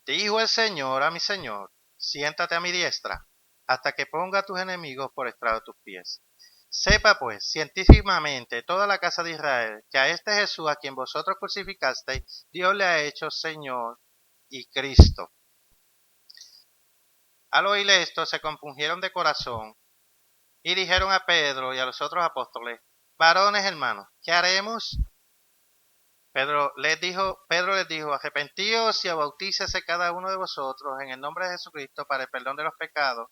dijo el Señor a mi Señor, siéntate a mi diestra, hasta que ponga a tus enemigos por estrado de tus pies. Sepa pues científicamente toda la casa de Israel que a este Jesús a quien vosotros crucificasteis, Dios le ha hecho Señor y Cristo. Al oír esto se compungieron de corazón y dijeron a Pedro y a los otros apóstoles, varones hermanos, ¿qué haremos? Pedro les dijo, arrepentíos y bautícese cada uno de vosotros en el nombre de Jesucristo para el perdón de los pecados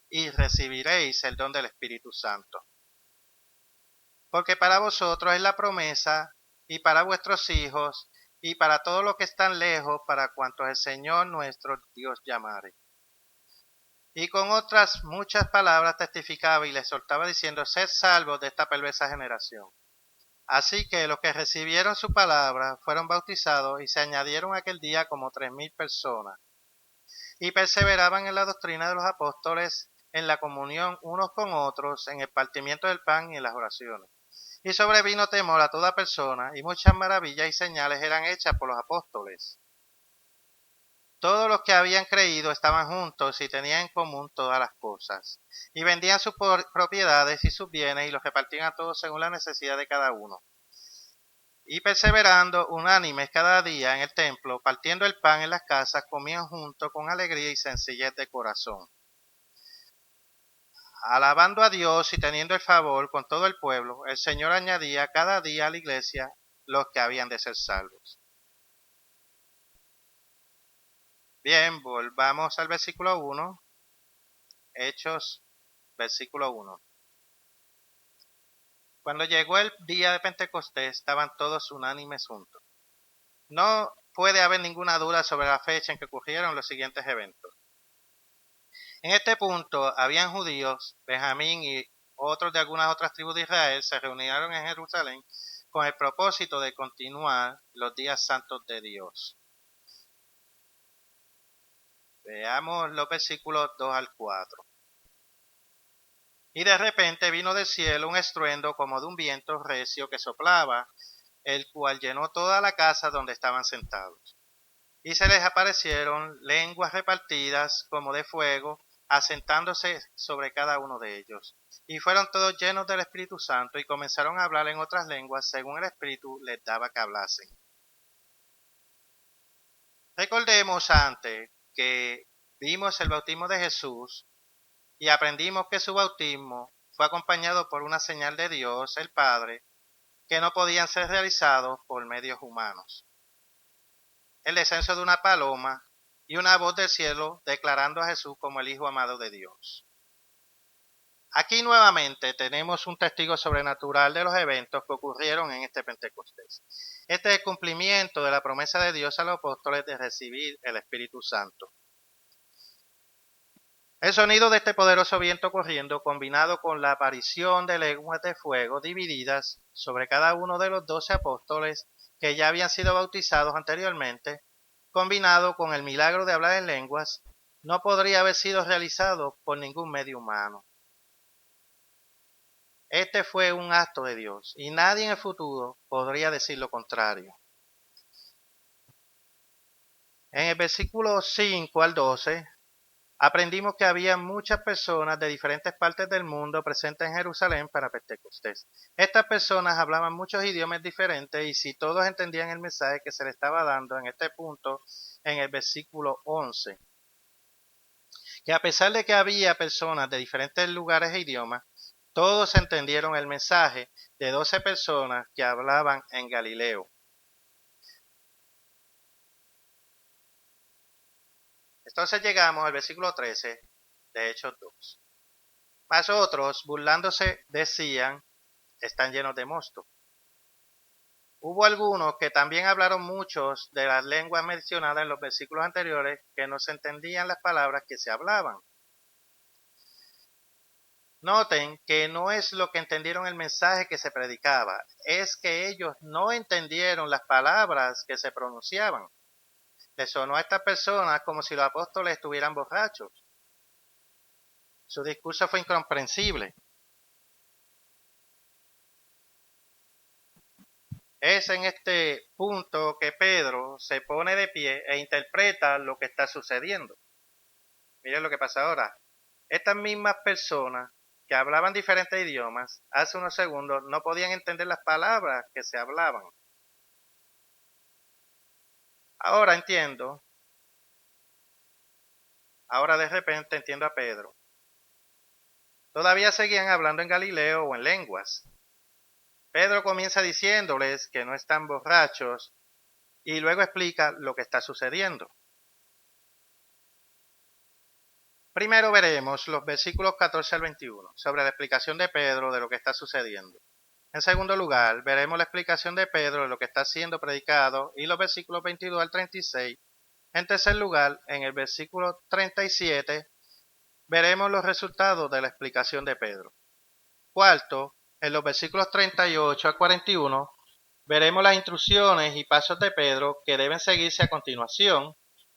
y recibiréis el don del Espíritu Santo. Porque para vosotros es la promesa, y para vuestros hijos, y para todos los que están lejos, para cuantos el Señor nuestro Dios llamare. Y con otras muchas palabras testificaba y les soltaba diciendo, sed salvos de esta perversa generación. Así que los que recibieron su palabra fueron bautizados y se añadieron aquel día como 3,000 personas. Y perseveraban en la doctrina de los apóstoles, en la comunión unos con otros, en el partimiento del pan y en las oraciones. Y sobrevino temor a toda persona, y muchas maravillas y señales eran hechas por los apóstoles. Todos los que habían creído estaban juntos y tenían en común todas las cosas, y vendían sus propiedades y sus bienes y los repartían a todos según la necesidad de cada uno. Y perseverando unánimes cada día en el templo, partiendo el pan en las casas, comían juntos con alegría y sencillez de corazón, alabando a Dios y teniendo el favor con todo el pueblo. El Señor añadía cada día a la iglesia los que habían de ser salvos. Bien, volvamos al versículo 1, Hechos, versículo 1. Cuando llegó el día de Pentecostés, estaban todos unánimes juntos. No puede haber ninguna duda sobre la fecha en que ocurrieron los siguientes eventos. En este punto, habían judíos, Benjamín y otros de algunas otras tribus de Israel se reunieron en Jerusalén con el propósito de continuar los días santos de Dios. Veamos los versículos 2 al 4. Y de repente vino del cielo un estruendo como de un viento recio que soplaba, el cual llenó toda la casa donde estaban sentados. Y se les aparecieron lenguas repartidas como de fuego, asentándose sobre cada uno de ellos. Y fueron todos llenos del Espíritu Santo y comenzaron a hablar en otras lenguas según el Espíritu les daba que hablasen. Recordemos antes que vimos el bautismo de Jesús y aprendimos que su bautismo fue acompañado por una señal de Dios, el Padre, que no podían ser realizados por medios humanos. El descenso de una paloma y una voz del cielo declarando a Jesús como el Hijo amado de Dios. Aquí nuevamente tenemos un testigo sobrenatural de los eventos que ocurrieron en este Pentecostés. Este es el cumplimiento de la promesa de Dios a los apóstoles de recibir el Espíritu Santo. El sonido de este poderoso viento corriendo, combinado con la aparición de lenguas de fuego divididas sobre cada uno de los 12 apóstoles que ya habían sido bautizados anteriormente, combinado con el milagro de hablar en lenguas, no podría haber sido realizado por ningún medio humano. Este fue un acto de Dios y nadie en el futuro podría decir lo contrario. En el versículo 5 al 12, aprendimos que había muchas personas de diferentes partes del mundo presentes en Jerusalén para Pentecostés. Estas personas hablaban muchos idiomas diferentes y si todos entendían el mensaje que se les estaba dando en este punto, en el versículo 11, que a pesar de que había personas de diferentes lugares e idiomas, todos entendieron el mensaje de 12 personas que hablaban en Galileo. Entonces llegamos al versículo 13 de Hechos 2. Mas otros, burlándose, decían, están llenos de mosto. Hubo algunos que también hablaron muchos de las lenguas mencionadas en los versículos anteriores que no se entendían las palabras que se hablaban. Noten que no es lo que entendieron el mensaje que se predicaba, es que ellos no entendieron las palabras que se pronunciaban. Les sonó a estas personas como si los apóstoles estuvieran borrachos. Su discurso fue incomprensible. Es en este punto que Pedro se pone de pie e interpreta lo que está sucediendo. Miren lo que pasa ahora. Estas mismas personas que hablaban diferentes idiomas hace unos segundos no podían entender las palabras que se hablaban. Ahora entiendo. Ahora de repente entiendo a Pedro. Todavía seguían hablando en Galileo o en lenguas. Pedro comienza diciéndoles que no están borrachos y luego explica lo que está sucediendo. Primero veremos los versículos 14 al 21 sobre la explicación de Pedro de lo que está sucediendo. En segundo lugar, veremos la explicación de Pedro de lo que está siendo predicado y los versículos 22 al 36. En tercer lugar, en el versículo 37, veremos los resultados de la explicación de Pedro. Cuarto, en los versículos 38 a 41, veremos las instrucciones y pasos de Pedro que deben seguirse a continuación.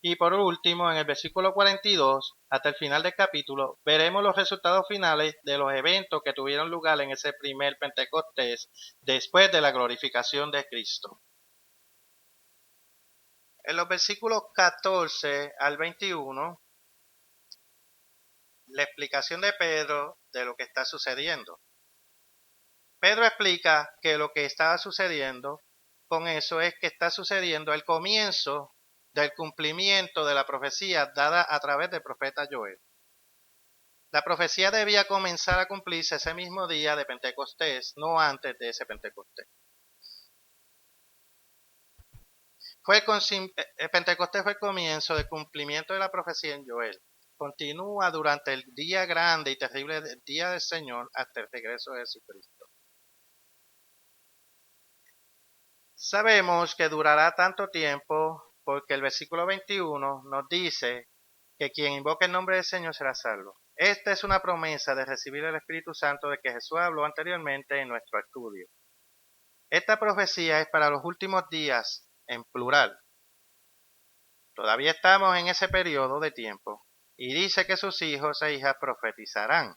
Y por último, en el versículo 42, hasta el final del capítulo, veremos los resultados finales de los eventos que tuvieron lugar en ese primer Pentecostés después de la glorificación de Cristo. En los versículos 14 al 21, la explicación de Pedro de lo que está sucediendo. Pedro explica que lo que estaba sucediendo con eso es que está sucediendo el comienzo del cumplimiento de la profecía dada a través del profeta Joel. La profecía debía comenzar a cumplirse ese mismo día de Pentecostés, no antes de ese Pentecostés. El Pentecostés fue el comienzo del cumplimiento de la profecía en Joel. Continúa durante el día grande y terrible del día del Señor hasta el regreso de Jesucristo. Sabemos que durará tanto tiempo porque el versículo 21 nos dice que quien invoque el nombre del Señor será salvo. Esta es una promesa de recibir el Espíritu Santo de que Jesús habló anteriormente en nuestro estudio. Esta profecía es para los últimos días, en plural. Todavía estamos en ese periodo de tiempo y dice que sus hijos e hijas profetizarán.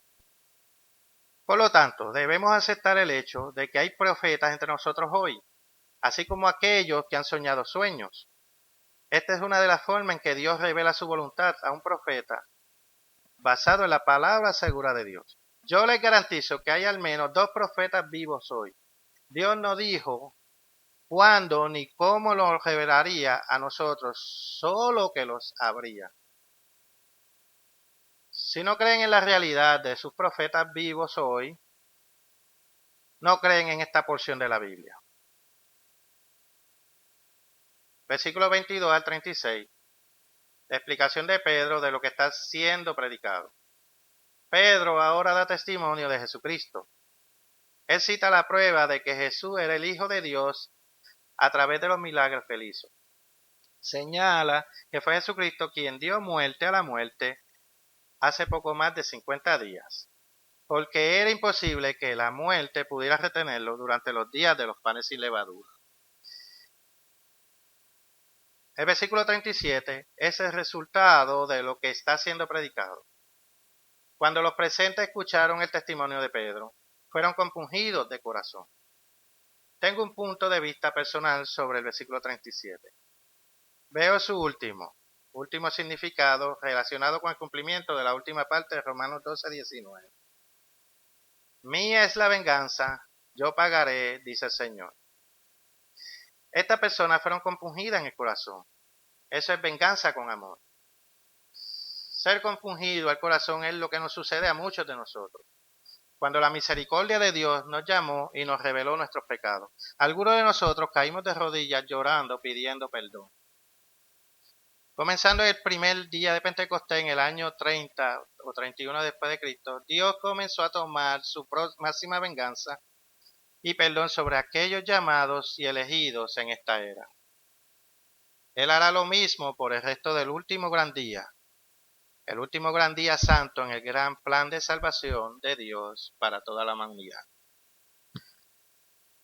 Por lo tanto, debemos aceptar el hecho de que hay profetas entre nosotros hoy, así como aquellos que han soñado sueños. Esta es una de las formas en que Dios revela su voluntad a un profeta, basado en la palabra segura de Dios. Yo les garantizo que hay al menos 2 profetas vivos hoy. Dios no dijo cuándo ni cómo los revelaría a nosotros, solo que los habría. Si no creen en la realidad de sus profetas vivos hoy, no creen en esta porción de la Biblia. Versículo 22 al 36. La explicación de Pedro de lo que está siendo predicado. Pedro ahora da testimonio de Jesucristo. Él cita la prueba de que Jesús era el Hijo de Dios a través de los milagros que él hizo. Señala que fue Jesucristo quien dio muerte a la muerte hace poco más de 50 días, porque era imposible que la muerte pudiera retenerlo durante los días de los panes sin levadura. El versículo 37 es el resultado de lo que está siendo predicado. Cuando los presentes escucharon el testimonio de Pedro, fueron compungidos de corazón. Tengo un punto de vista personal sobre el versículo 37. Veo su último significado relacionado con el cumplimiento de la última parte de Romanos 12:19. Mía es la venganza, yo pagaré, dice el Señor. Estas personas fueron compungidas en el corazón. Eso es venganza con amor. Ser compungido al corazón es lo que nos sucede a muchos de nosotros. Cuando la misericordia de Dios nos llamó y nos reveló nuestros pecados, algunos de nosotros caímos de rodillas llorando, pidiendo perdón. Comenzando el primer día de Pentecostés en el año 30 o 31 después de Cristo, Dios comenzó a tomar su máxima venganza y perdón sobre aquellos llamados y elegidos en esta era. Él hará lo mismo por el resto del último gran día, el último gran día santo en el gran plan de salvación de Dios para toda la humanidad.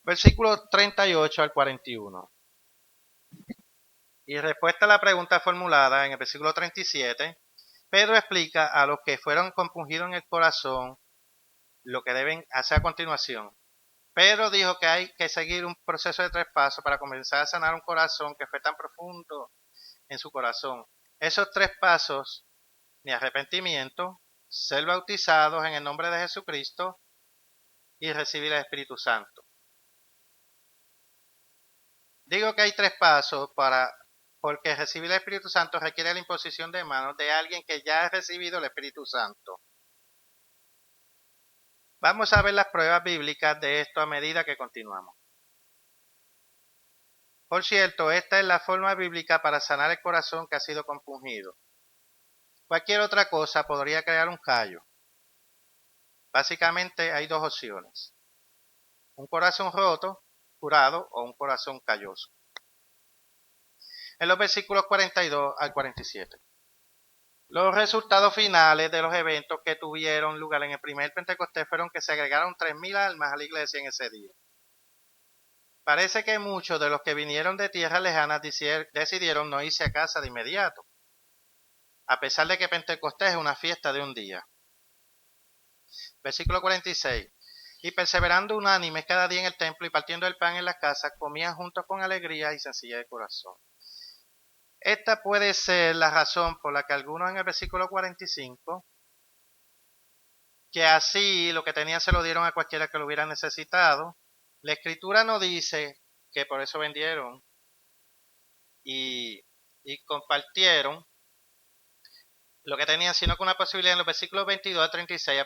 Versículos 38 al 41. Y respuesta a la pregunta formulada en el versículo 37, Pedro explica a los que fueron compungidos en el corazón lo que deben hacer a continuación. Pedro dijo que hay que seguir un proceso de 3 pasos para comenzar a sanar un corazón que fue tan profundo en su corazón. Esos 3 pasos, mi arrepentimiento, ser bautizados en el nombre de Jesucristo y recibir el Espíritu Santo. Digo que hay 3 pasos porque recibir el Espíritu Santo requiere la imposición de manos de alguien que ya ha recibido el Espíritu Santo. Vamos a ver las pruebas bíblicas de esto a medida que continuamos. Por cierto, esta es la forma bíblica para sanar el corazón que ha sido compungido. Cualquier otra cosa podría crear un callo. Básicamente hay 2 opciones. Un corazón roto, curado, o un corazón calloso. En los versículos 42 al 47. Los resultados finales de los eventos que tuvieron lugar en el primer Pentecostés fueron que se agregaron 3,000 almas a la iglesia en ese día. Parece que muchos de los que vinieron de tierras lejanas decidieron no irse a casa de inmediato. a pesar de que Pentecostés es una fiesta de un día. Versículo 46. Y perseverando unánimes cada día en el templo y partiendo el pan en la casa, comían juntos con alegría y sencillez de corazón. Esta puede ser la razón por la que algunos en el versículo 45, que así lo que tenían se lo dieron a cualquiera que lo hubiera necesitado. La escritura no dice que por eso vendieron y compartieron lo que tenían, sino con una posibilidad. En los versículos 22 a 36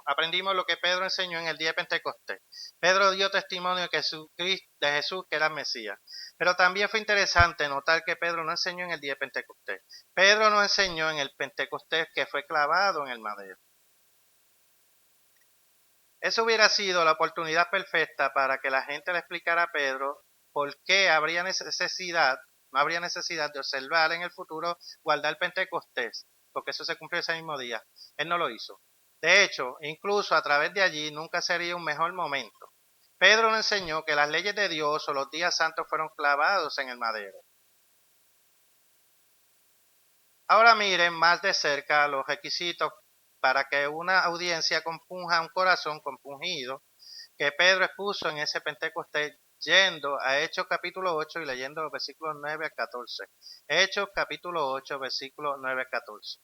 aprendimos lo que Pedro enseñó en el día de Pentecostés. Pedro dio testimonio de Jesús que era el Mesías. Pero también fue interesante notar que Pedro no enseñó en el día de Pentecostés. Pedro no enseñó en el Pentecostés que fue clavado en el madero. Eso hubiera sido la oportunidad perfecta para que la gente le explicara a Pedro por qué no habría necesidad de observar en el futuro guardar Pentecostés, porque eso se cumplió ese mismo día. Él no lo hizo. De hecho, incluso a través de allí nunca sería un mejor momento. Pedro nos enseñó que las leyes de Dios o los días santos fueron clavados en el madero. Ahora miren más de cerca los requisitos para que una audiencia compunja un corazón compungido que Pedro expuso en ese Pentecostés, yendo a Hechos capítulo 8 y leyendo los versículos 9 al 14. Hechos capítulo 8, versículos 9 al 14.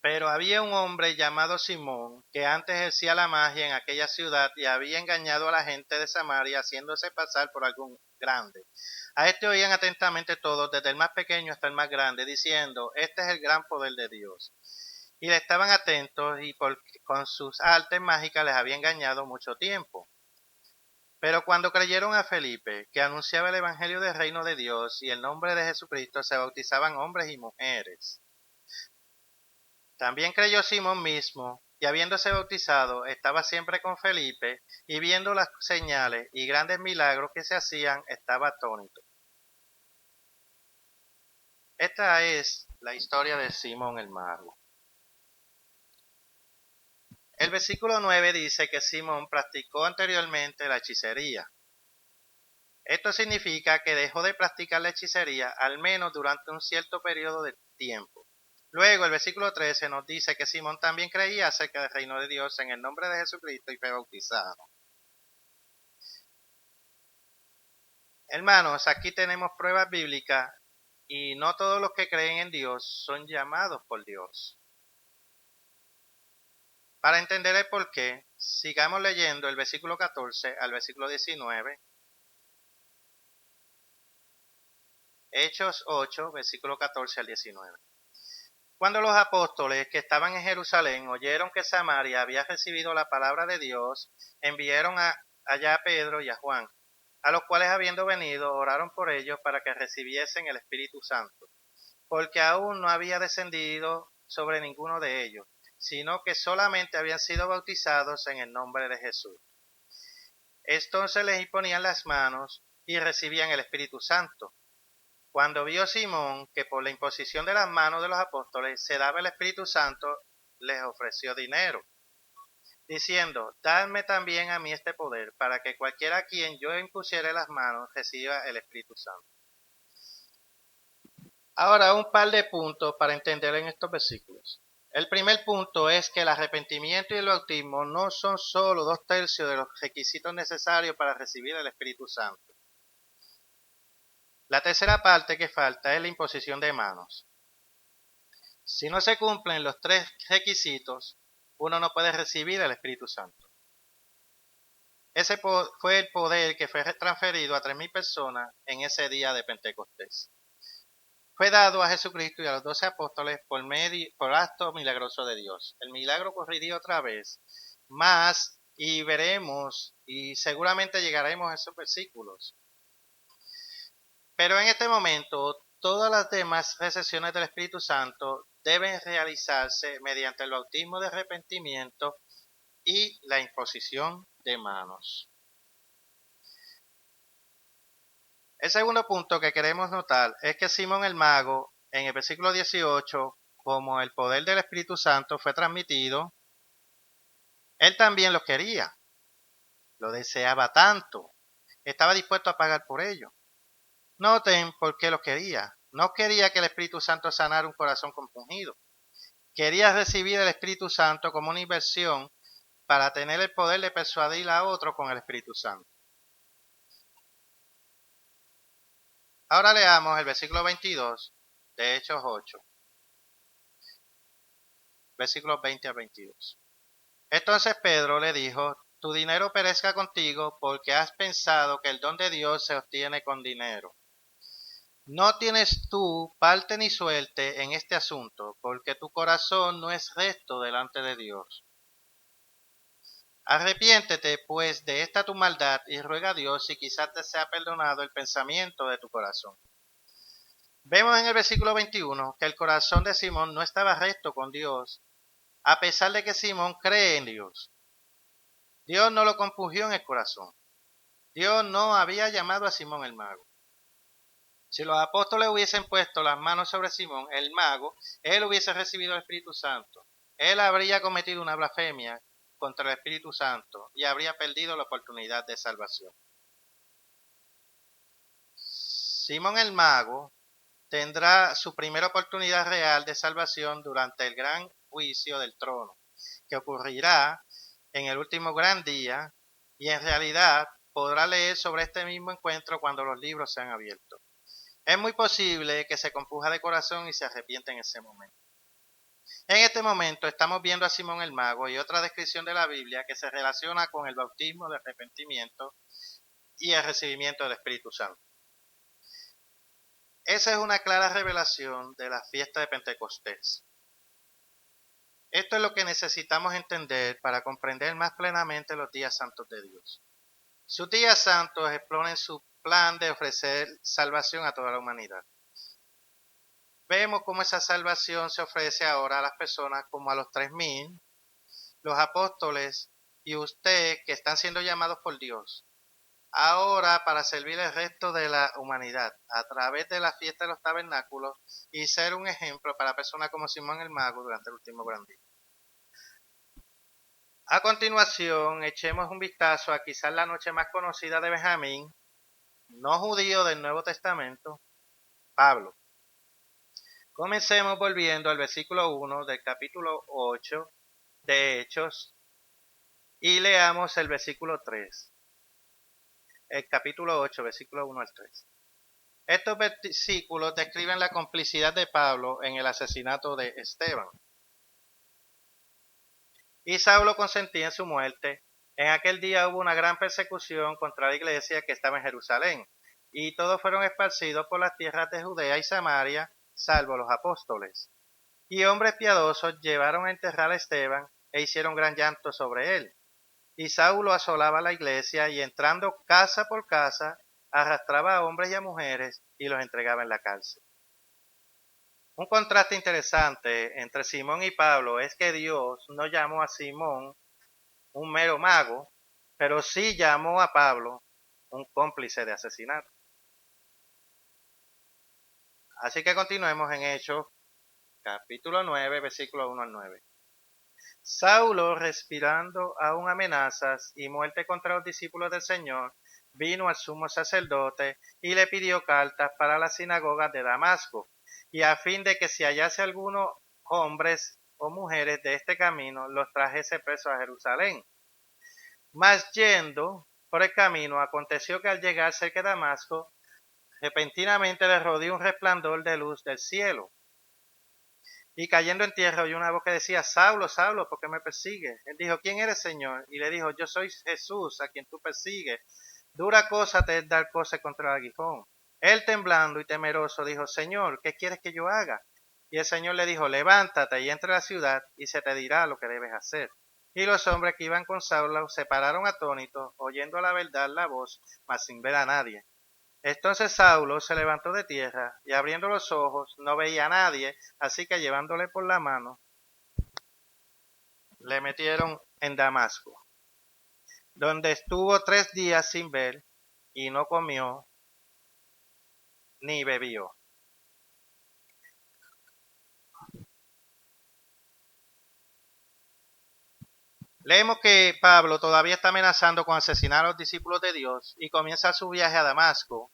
Pero había un hombre llamado Simón, que antes ejercía la magia en aquella ciudad y había engañado a la gente de Samaria, haciéndose pasar por algún grande. A este oían atentamente todos, desde el más pequeño hasta el más grande, diciendo, este es el gran poder de Dios. Y le estaban atentos y con sus artes mágicas les había engañado mucho tiempo. Pero cuando creyeron a Felipe, que anunciaba el evangelio del reino de Dios y el nombre de Jesucristo, se bautizaban hombres y mujeres. También creyó Simón mismo, y habiéndose bautizado, estaba siempre con Felipe, y viendo las señales y grandes milagros que se hacían, estaba atónito. Esta es la historia de Simón el Mago. El versículo 9 dice que Simón practicó anteriormente la hechicería. Esto significa que dejó de practicar la hechicería al menos durante un cierto periodo de tiempo. Luego el versículo 13 nos dice que Simón también creía acerca del reino de Dios en el nombre de Jesucristo y fue bautizado. Hermanos, aquí tenemos pruebas bíblicas y no todos los que creen en Dios son llamados por Dios. Para entender el porqué, sigamos leyendo el versículo 14 al versículo 19. Hechos 8, versículo 14 al 19. Cuando los apóstoles que estaban en Jerusalén oyeron que Samaria había recibido la palabra de Dios, enviaron allá a Pedro y a Juan, a los cuales habiendo venido oraron por ellos para que recibiesen el Espíritu Santo, porque aún no había descendido sobre ninguno de ellos, sino que solamente habían sido bautizados en el nombre de Jesús. Entonces les imponían las manos y recibían el Espíritu Santo. Cuando vio Simón que por la imposición de las manos de los apóstoles se daba el Espíritu Santo, les ofreció dinero, diciendo, dadme también a mí este poder, para que cualquiera a quien yo impusiere las manos reciba el Espíritu Santo. Ahora un par de puntos para entender en estos versículos. El primer punto es que el arrepentimiento y el bautismo no son solo 2/3 de los requisitos necesarios para recibir el Espíritu Santo. La tercera parte que falta es la imposición de manos. Si no se cumplen los 3 requisitos, uno no puede recibir el Espíritu Santo. Ese fue el poder que fue transferido a 3,000 personas en ese día de Pentecostés. Fue dado a Jesucristo y a los 12 apóstoles por acto milagroso de Dios. El milagro ocurriría otra vez, más y veremos y seguramente llegaremos a esos versículos. Pero en este momento, todas las demás recepciones del Espíritu Santo deben realizarse mediante el bautismo de arrepentimiento y la imposición de manos. El segundo punto que queremos notar es que Simón el mago, en el versículo 18, como el poder del Espíritu Santo fue transmitido, él también lo quería, lo deseaba tanto, estaba dispuesto a pagar por ello. Noten por qué lo quería. No quería que el Espíritu Santo sanara un corazón compungido. Quería recibir el Espíritu Santo como una inversión para tener el poder de persuadir a otro con el Espíritu Santo. Ahora leamos el versículo 22 de Hechos 8, versículos 20 al 22. Entonces Pedro le dijo: tu dinero perezca contigo, porque has pensado que el don de Dios se obtiene con dinero. No tienes tú parte ni suerte en este asunto, porque tu corazón no es recto delante de Dios. Arrepiéntete pues de esta tu maldad y ruega a Dios si quizás te sea perdonado el pensamiento de tu corazón. Vemos en el versículo 21 que el corazón de Simón no estaba recto con Dios, a pesar de que Simón cree en Dios. Dios no lo compungió en el corazón. Dios no había llamado a Simón el mago. Si los apóstoles hubiesen puesto las manos sobre Simón el mago, él hubiese recibido el Espíritu Santo. Él habría cometido una blasfemia contra el Espíritu Santo y habría perdido la oportunidad de salvación. Simón el mago tendrá su primera oportunidad real de salvación durante el gran juicio del trono, que ocurrirá en el último gran día, y en realidad podrá leer sobre este mismo encuentro cuando los libros sean abiertos. Es muy posible que se compunja de corazón y se arrepienta en ese momento. En este momento estamos viendo a Simón el mago y otra descripción de la Biblia que se relaciona con el bautismo de arrepentimiento y el recibimiento del Espíritu Santo. Esa es una clara revelación de la fiesta de Pentecostés. Esto es lo que necesitamos entender para comprender más plenamente los días santos de Dios. Sus días santos exploran su plan de ofrecer salvación a toda la humanidad. Vemos cómo esa salvación se ofrece ahora a las personas como a los 3000, los apóstoles y usted que están siendo llamados por Dios. Ahora para servir el resto de la humanidad a través de la fiesta de los tabernáculos y ser un ejemplo para personas como Simón el mago durante el último gran día. A continuación, echemos un vistazo a quizás la noche más conocida de Benjamín, no judío del Nuevo Testamento, Pablo. Comencemos volviendo al versículo 1 del capítulo 8 de Hechos y leamos el versículo 3. El capítulo 8, versículo 1 al 3. Estos versículos describen la complicidad de Pablo en el asesinato de Esteban. Y Saulo consentía en su muerte. En aquel día hubo una gran persecución contra la iglesia que estaba en Jerusalén, y todos fueron esparcidos por las tierras de Judea y Samaria, salvo los apóstoles. Y hombres piadosos llevaron a enterrar a Esteban e hicieron gran llanto sobre él. Y Saulo asolaba la iglesia y entrando casa por casa, arrastraba a hombres y a mujeres y los entregaba en la cárcel. Un contraste interesante entre Simón y Pablo es que Dios no llamó a Simón un mero mago, pero sí llamó a Pablo un cómplice de asesinato. Así que continuemos en Hechos, capítulo 9, versículo 1 al 9. Saulo, respirando aún amenazas y muerte contra los discípulos del Señor, vino al sumo sacerdote y le pidió cartas para las sinagogas de Damasco, y a fin de que si hallase algunos hombres o mujeres de este camino, los trajese presos a Jerusalén. Mas yendo por el camino, aconteció que al llegar cerca de Damasco, repentinamente le rodeó un resplandor de luz del cielo. Y cayendo en tierra oyó una voz que decía: Saulo, Saulo, ¿por qué me persigues? Él dijo: ¿quién eres, Señor? Y le dijo: yo soy Jesús, a quien tú persigues. Dura cosa te es dar cosa contra el aguijón. Él, temblando y temeroso, dijo: Señor, ¿qué quieres que yo haga? Y el Señor le dijo: levántate y entra a la ciudad, y se te dirá lo que debes hacer. Y los hombres que iban con Saulo se pararon atónitos, oyendo a la verdad la voz, mas sin ver a nadie. Entonces Saulo se levantó de tierra, y abriendo los ojos no veía a nadie, así que llevándole por la mano, le metieron en Damasco, donde estuvo 3 días sin ver, y no comió ni bebió. Leemos que Pablo todavía está amenazando con asesinar a los discípulos de Dios y comienza su viaje a Damasco.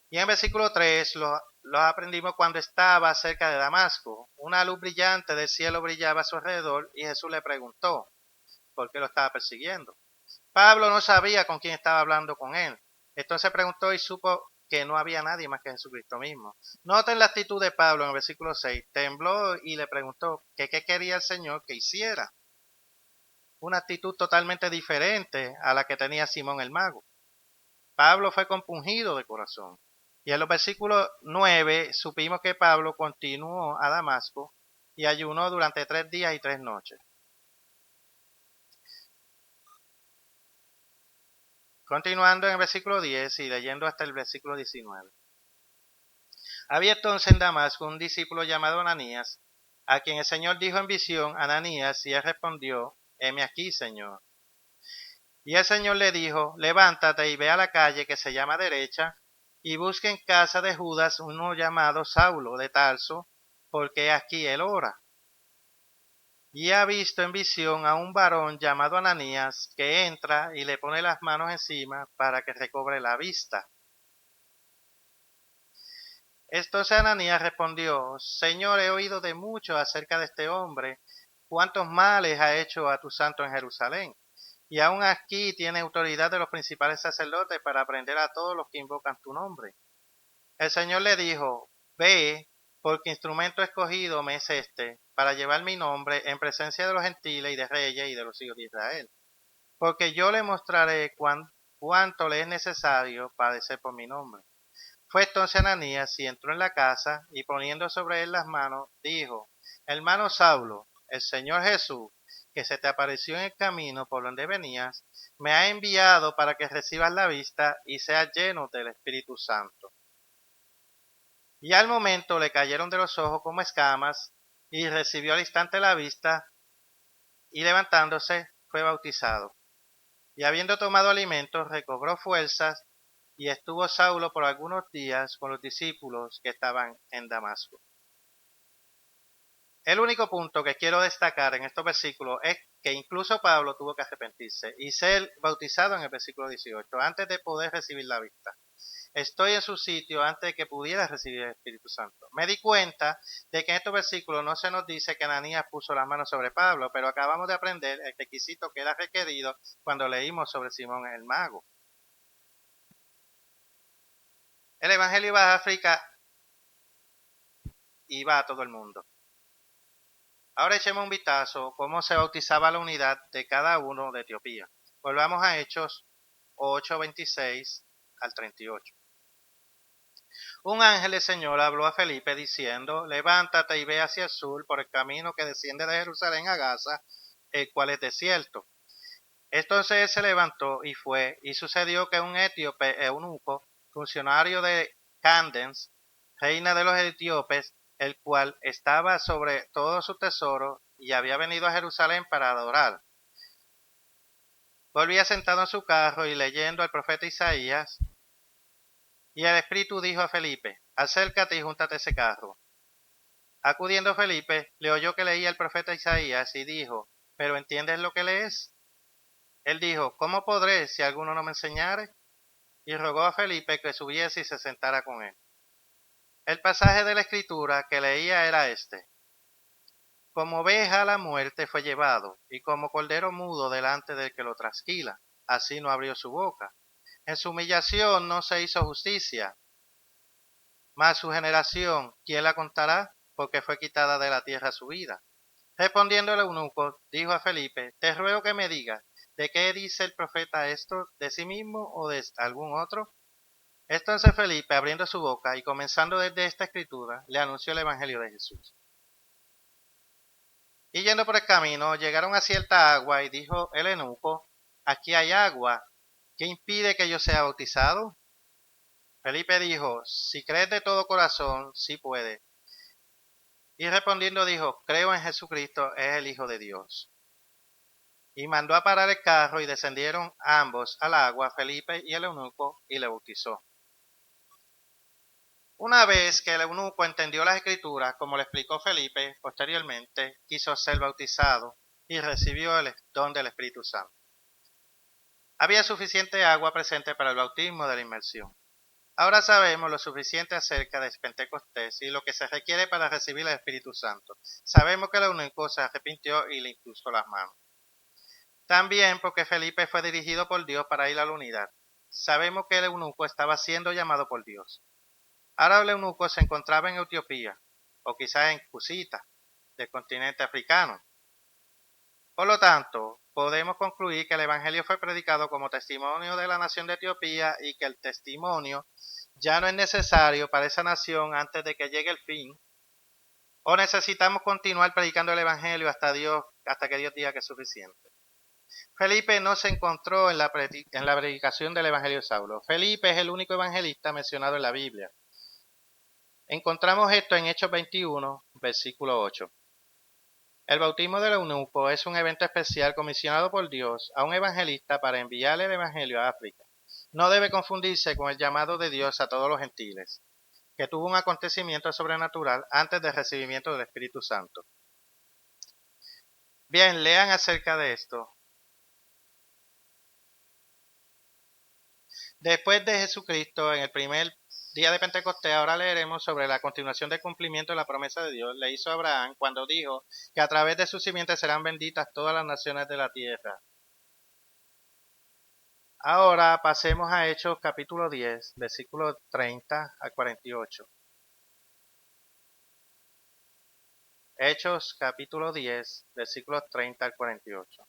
Y en versículo 3 lo aprendimos cuando estaba cerca de Damasco. Una luz brillante del cielo brillaba a su alrededor y Jesús le preguntó por qué lo estaba persiguiendo. Pablo no sabía con quién estaba hablando con él. Entonces preguntó y supo que no había nadie más que Jesucristo mismo. Noten la actitud de Pablo en el versículo 6. Tembló y le preguntó que qué quería el Señor que hiciera. Una actitud totalmente diferente a la que tenía Simón el mago. Pablo fue compungido de corazón. Y en los versículos 9 supimos que Pablo continuó a Damasco y ayunó durante 3 días y 3 noches. Continuando en el versículo 10 y leyendo hasta el versículo 19. Había entonces en Damasco un discípulo llamado Ananías, a quien el Señor dijo en visión, Ananías, y él respondió, heme aquí, Señor. Y el Señor le dijo, levántate y ve a la calle que se llama derecha, y busca en casa de Judas uno llamado Saulo de Tarso, porque aquí él ora. Y ha visto en visión a un varón llamado Ananías, que entra y le pone las manos encima para que recobre la vista. Entonces Ananías respondió, Señor, he oído de mucho acerca de este hombre, cuántos males ha hecho a tu santo en Jerusalén. Y aún aquí tiene autoridad de los principales sacerdotes para prender a todos los que invocan tu nombre. El Señor le dijo, ve, porque instrumento escogido me es este, para llevar mi nombre en presencia de los gentiles y de reyes y de los hijos de Israel. Porque yo le mostraré cuánto le es necesario padecer por mi nombre. Fue entonces Ananías y entró en la casa, y poniendo sobre él las manos, dijo, Hermano Saulo, el Señor Jesús, que se te apareció en el camino por donde venías, me ha enviado para que recibas la vista y seas lleno del Espíritu Santo. Y al momento le cayeron de los ojos como escamas, y recibió al instante la vista, y levantándose fue bautizado. Y habiendo tomado alimentos, recobró fuerzas, y estuvo Saulo por algunos días con los discípulos que estaban en Damasco. El único punto que quiero destacar en estos versículos es que incluso Pablo tuvo que arrepentirse y ser bautizado en el versículo 18 antes de poder recibir la vista. Estoy en su sitio antes de que pudiera recibir el Espíritu Santo. Me di cuenta de que en estos versículos no se nos dice que Ananías puso las manos sobre Pablo, pero acabamos de aprender el requisito que era requerido cuando leímos sobre Simón el mago. El Evangelio va a África y va a todo el mundo. Ahora echemos un vistazo cómo se bautizaba la unidad de cada uno de Etiopía. Volvamos a Hechos 8:26 al 38. Un ángel del Señor habló a Felipe diciendo, levántate y ve hacia el sur por el camino que desciende de Jerusalén a Gaza, el cual es desierto. Entonces él se levantó y fue, y sucedió que un etíope eunuco, funcionario de Candens, reina de los etíopes, el cual estaba sobre todo su tesoro y había venido a Jerusalén para adorar. Volvía sentado en su carro y leyendo al profeta Isaías, y el Espíritu dijo a Felipe, acércate y júntate ese carro. Acudiendo Felipe, le oyó que leía el profeta Isaías y dijo, ¿pero entiendes lo que lees? Él dijo, ¿cómo podré si alguno no me enseñare? Y rogó a Felipe que subiese y se sentara con él. El pasaje de la escritura que leía era este. Como oveja a la muerte fue llevado, y como cordero mudo delante del que lo trasquila, así no abrió su boca. En su humillación no se hizo justicia. Mas su generación, ¿quién la contará? Porque fue quitada de la tierra su vida. Respondiendo el eunuco, dijo a Felipe, te ruego que me digas, ¿de qué dice el profeta esto? ¿De sí mismo o de algún otro? Entonces Felipe, abriendo su boca y comenzando desde esta escritura, le anunció el Evangelio de Jesús. Y yendo por el camino, llegaron a cierta agua y dijo el eunuco, aquí hay agua, ¿qué impide que yo sea bautizado? Felipe dijo, si crees de todo corazón, sí puede. Y respondiendo dijo, creo en Jesucristo, es el Hijo de Dios. Y mandó a parar el carro y descendieron ambos al agua, Felipe y el eunuco, y le bautizó. Una vez que el eunuco entendió las escrituras, como le explicó Felipe posteriormente, quiso ser bautizado y recibió el don del Espíritu Santo. Había suficiente agua presente para el bautismo de la inmersión. Ahora sabemos lo suficiente acerca de Pentecostés y lo que se requiere para recibir el Espíritu Santo. Sabemos que el eunuco se arrepintió y le impuso las manos. También porque Felipe fue dirigido por Dios para ir a la unidad. Sabemos que el eunuco estaba siendo llamado por Dios. Ahora el eunuco se encontraba en Etiopía, o quizás en Cusita, del continente africano. Por lo tanto, podemos concluir que el Evangelio fue predicado como testimonio de la nación de Etiopía y que el testimonio ya no es necesario para esa nación antes de que llegue el fin, o necesitamos continuar predicando el Evangelio hasta que Dios diga que es suficiente. Felipe no se encontró en la predicación del Evangelio de Saulo. Felipe es el único evangelista mencionado en la Biblia. Encontramos esto en Hechos 21, versículo 8. El bautismo del eunuco es un evento especial comisionado por Dios a un evangelista para enviarle el Evangelio a África. No debe confundirse con el llamado de Dios a todos los gentiles, que tuvo un acontecimiento sobrenatural antes del recibimiento del Espíritu Santo. Bien, lean acerca de esto. Después de Jesucristo, en el primer día de Pentecostés, ahora leeremos sobre la continuación del cumplimiento de la promesa de Dios le hizo a Abraham cuando dijo que a través de su simiente serán benditas todas las naciones de la tierra. Ahora pasemos a Hechos capítulo 10, versículos 30 al 48. Hechos capítulo 10, versículos 30 al 48.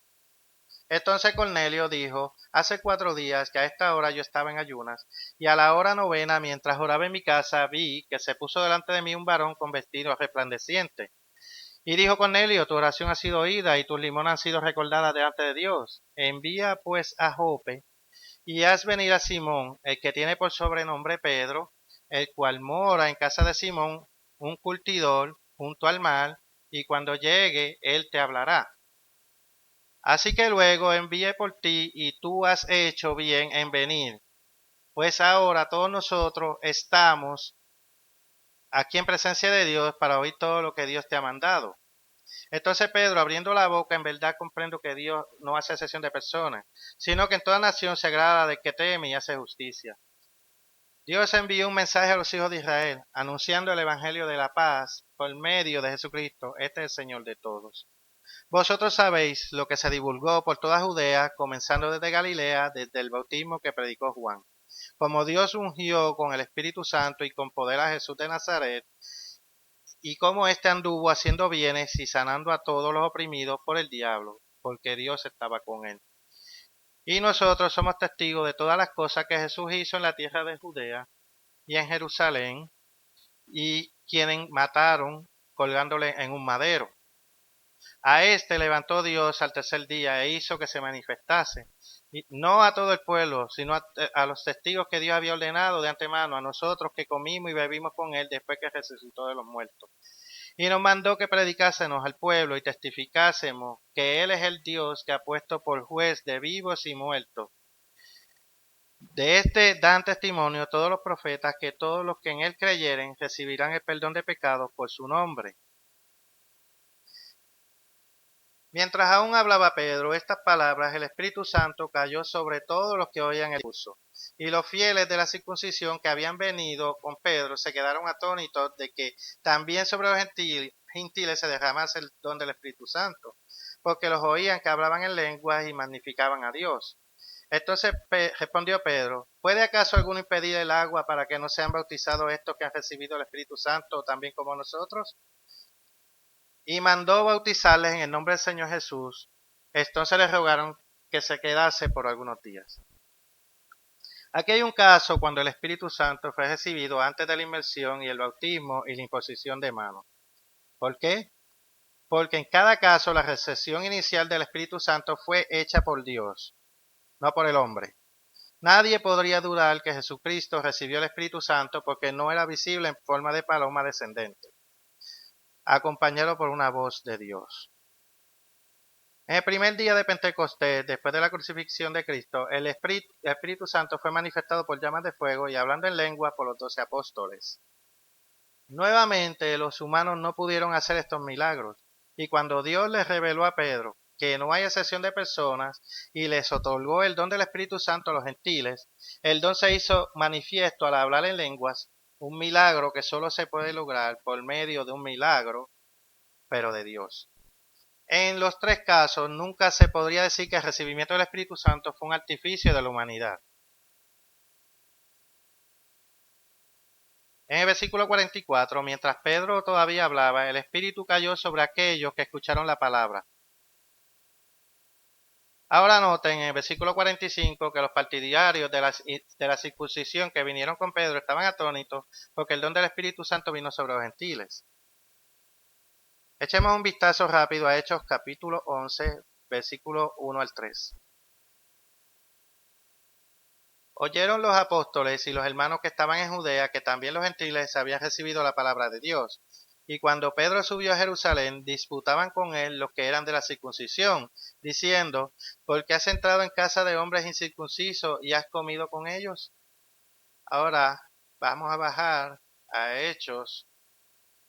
Entonces Cornelio dijo, hace 4 días que a esta hora yo estaba en ayunas, y a la hora 9, mientras oraba en mi casa, vi que se puso delante de mí un varón con vestido resplandeciente. Y dijo Cornelio, tu oración ha sido oída, y tus limonas han sido recordadas delante de Dios. Envía pues a Jope, y haz venir a Simón, el que tiene por sobrenombre Pedro, el cual mora en casa de Simón, un curtidor, junto al mar, y cuando llegue, él te hablará. Así que luego envié por ti y tú has hecho bien en venir, pues ahora todos nosotros estamos aquí en presencia de Dios para oír todo lo que Dios te ha mandado. Entonces Pedro, abriendo la boca, en verdad comprendo que Dios no hace excepción de personas, sino que en toda nación se agrada de que teme y hace justicia. Dios envió un mensaje a los hijos de Israel, anunciando el Evangelio de la paz por medio de Jesucristo. Este es el Señor de todos. Vosotros sabéis lo que se divulgó por toda Judea, comenzando desde Galilea, desde el bautismo que predicó Juan. Como Dios ungió con el Espíritu Santo y con poder a Jesús de Nazaret, y como éste anduvo haciendo bienes y sanando a todos los oprimidos por el diablo, porque Dios estaba con él. Y nosotros somos testigos de todas las cosas que Jesús hizo en la tierra de Judea y en Jerusalén, y quienes mataron colgándole en un madero. A este levantó Dios al tercer día e hizo que se manifestase, y no a todo el pueblo, sino a los testigos que Dios había ordenado de antemano, a nosotros que comimos y bebimos con él después que resucitó de los muertos. Y nos mandó que predicásemos al pueblo y testificásemos que Él es el Dios que ha puesto por juez de vivos y muertos. De este dan testimonio todos los profetas que todos los que en Él creyeren recibirán el perdón de pecados por su nombre. Mientras aún hablaba Pedro estas palabras, el Espíritu Santo cayó sobre todos los que oían el discurso. Y los fieles de la circuncisión que habían venido con Pedro se quedaron atónitos de que también sobre los gentiles se derramase el don del Espíritu Santo, porque los oían que hablaban en lenguas y magnificaban a Dios. Entonces respondió Pedro, ¿puede acaso alguno impedir el agua para que no sean bautizados estos que han recibido el Espíritu Santo también como nosotros? Y mandó bautizarles en el nombre del Señor Jesús. Entonces les rogaron que se quedase por algunos días. Aquí hay un caso cuando el Espíritu Santo fue recibido antes de la inmersión y el bautismo y la imposición de manos. ¿Por qué? Porque en cada caso la recepción inicial del Espíritu Santo fue hecha por Dios, no por el hombre. Nadie podría dudar que Jesucristo recibió el Espíritu Santo porque no era visible en forma de paloma descendente, acompañado por una voz de Dios. En el primer día de Pentecostés, después de la crucifixión de Cristo, el Espíritu Santo fue manifestado por llamas de fuego y hablando en lengua por los 12 apóstoles. Nuevamente los humanos no pudieron hacer estos milagros, y cuando Dios les reveló a Pedro que no hay excepción de personas y les otorgó el don del Espíritu Santo a los gentiles, el don se hizo manifiesto al hablar en lenguas, un milagro que solo se puede lograr por medio de un milagro, pero de Dios. En los tres casos nunca se podría decir que el recibimiento del Espíritu Santo fue un artificio de la humanidad. En el versículo 44, mientras Pedro todavía hablaba, el Espíritu cayó sobre aquellos que escucharon la palabra. Ahora noten en el versículo 45 que los partidarios de la circuncisión que vinieron con Pedro estaban atónitos porque el don del Espíritu Santo vino sobre los gentiles. Echemos un vistazo rápido a Hechos capítulo 11, versículo 1 al 3. Oyeron los apóstoles y los hermanos que estaban en Judea que también los gentiles habían recibido la palabra de Dios. Y cuando Pedro subió a Jerusalén, disputaban con él los que eran de la circuncisión, diciendo, ¿por qué has entrado en casa de hombres incircuncisos y has comido con ellos? Ahora vamos a bajar a Hechos,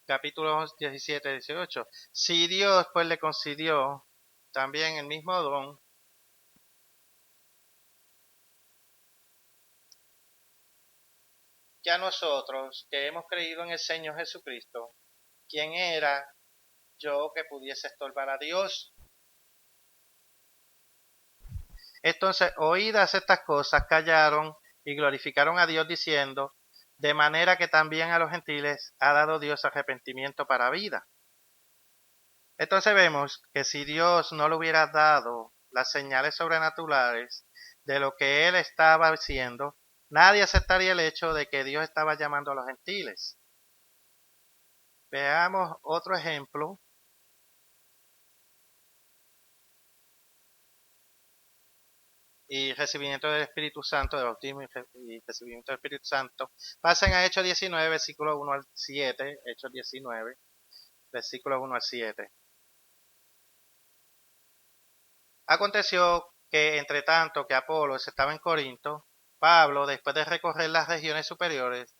capítulos 17 y 18. Si Dios pues le concedió también el mismo don, que a nosotros que hemos creído en el Señor Jesucristo, ¿quién era yo que pudiese estorbar a Dios? Entonces, oídas estas cosas, callaron y glorificaron a Dios diciendo, de manera que también a los gentiles ha dado Dios arrepentimiento para vida. Entonces vemos que si Dios no le hubiera dado las señales sobrenaturales de lo que él estaba haciendo, nadie aceptaría el hecho de que Dios estaba llamando a los gentiles. Veamos otro ejemplo. Y recibimiento del Espíritu Santo, de bautismo y recibimiento del Espíritu Santo. Pasen a Hechos 19, versículos 1 al 7. Hechos 19, versículos 1 al 7. Aconteció que entre tanto que Apolos estaba en Corinto, Pablo, después de recorrer las regiones superiores,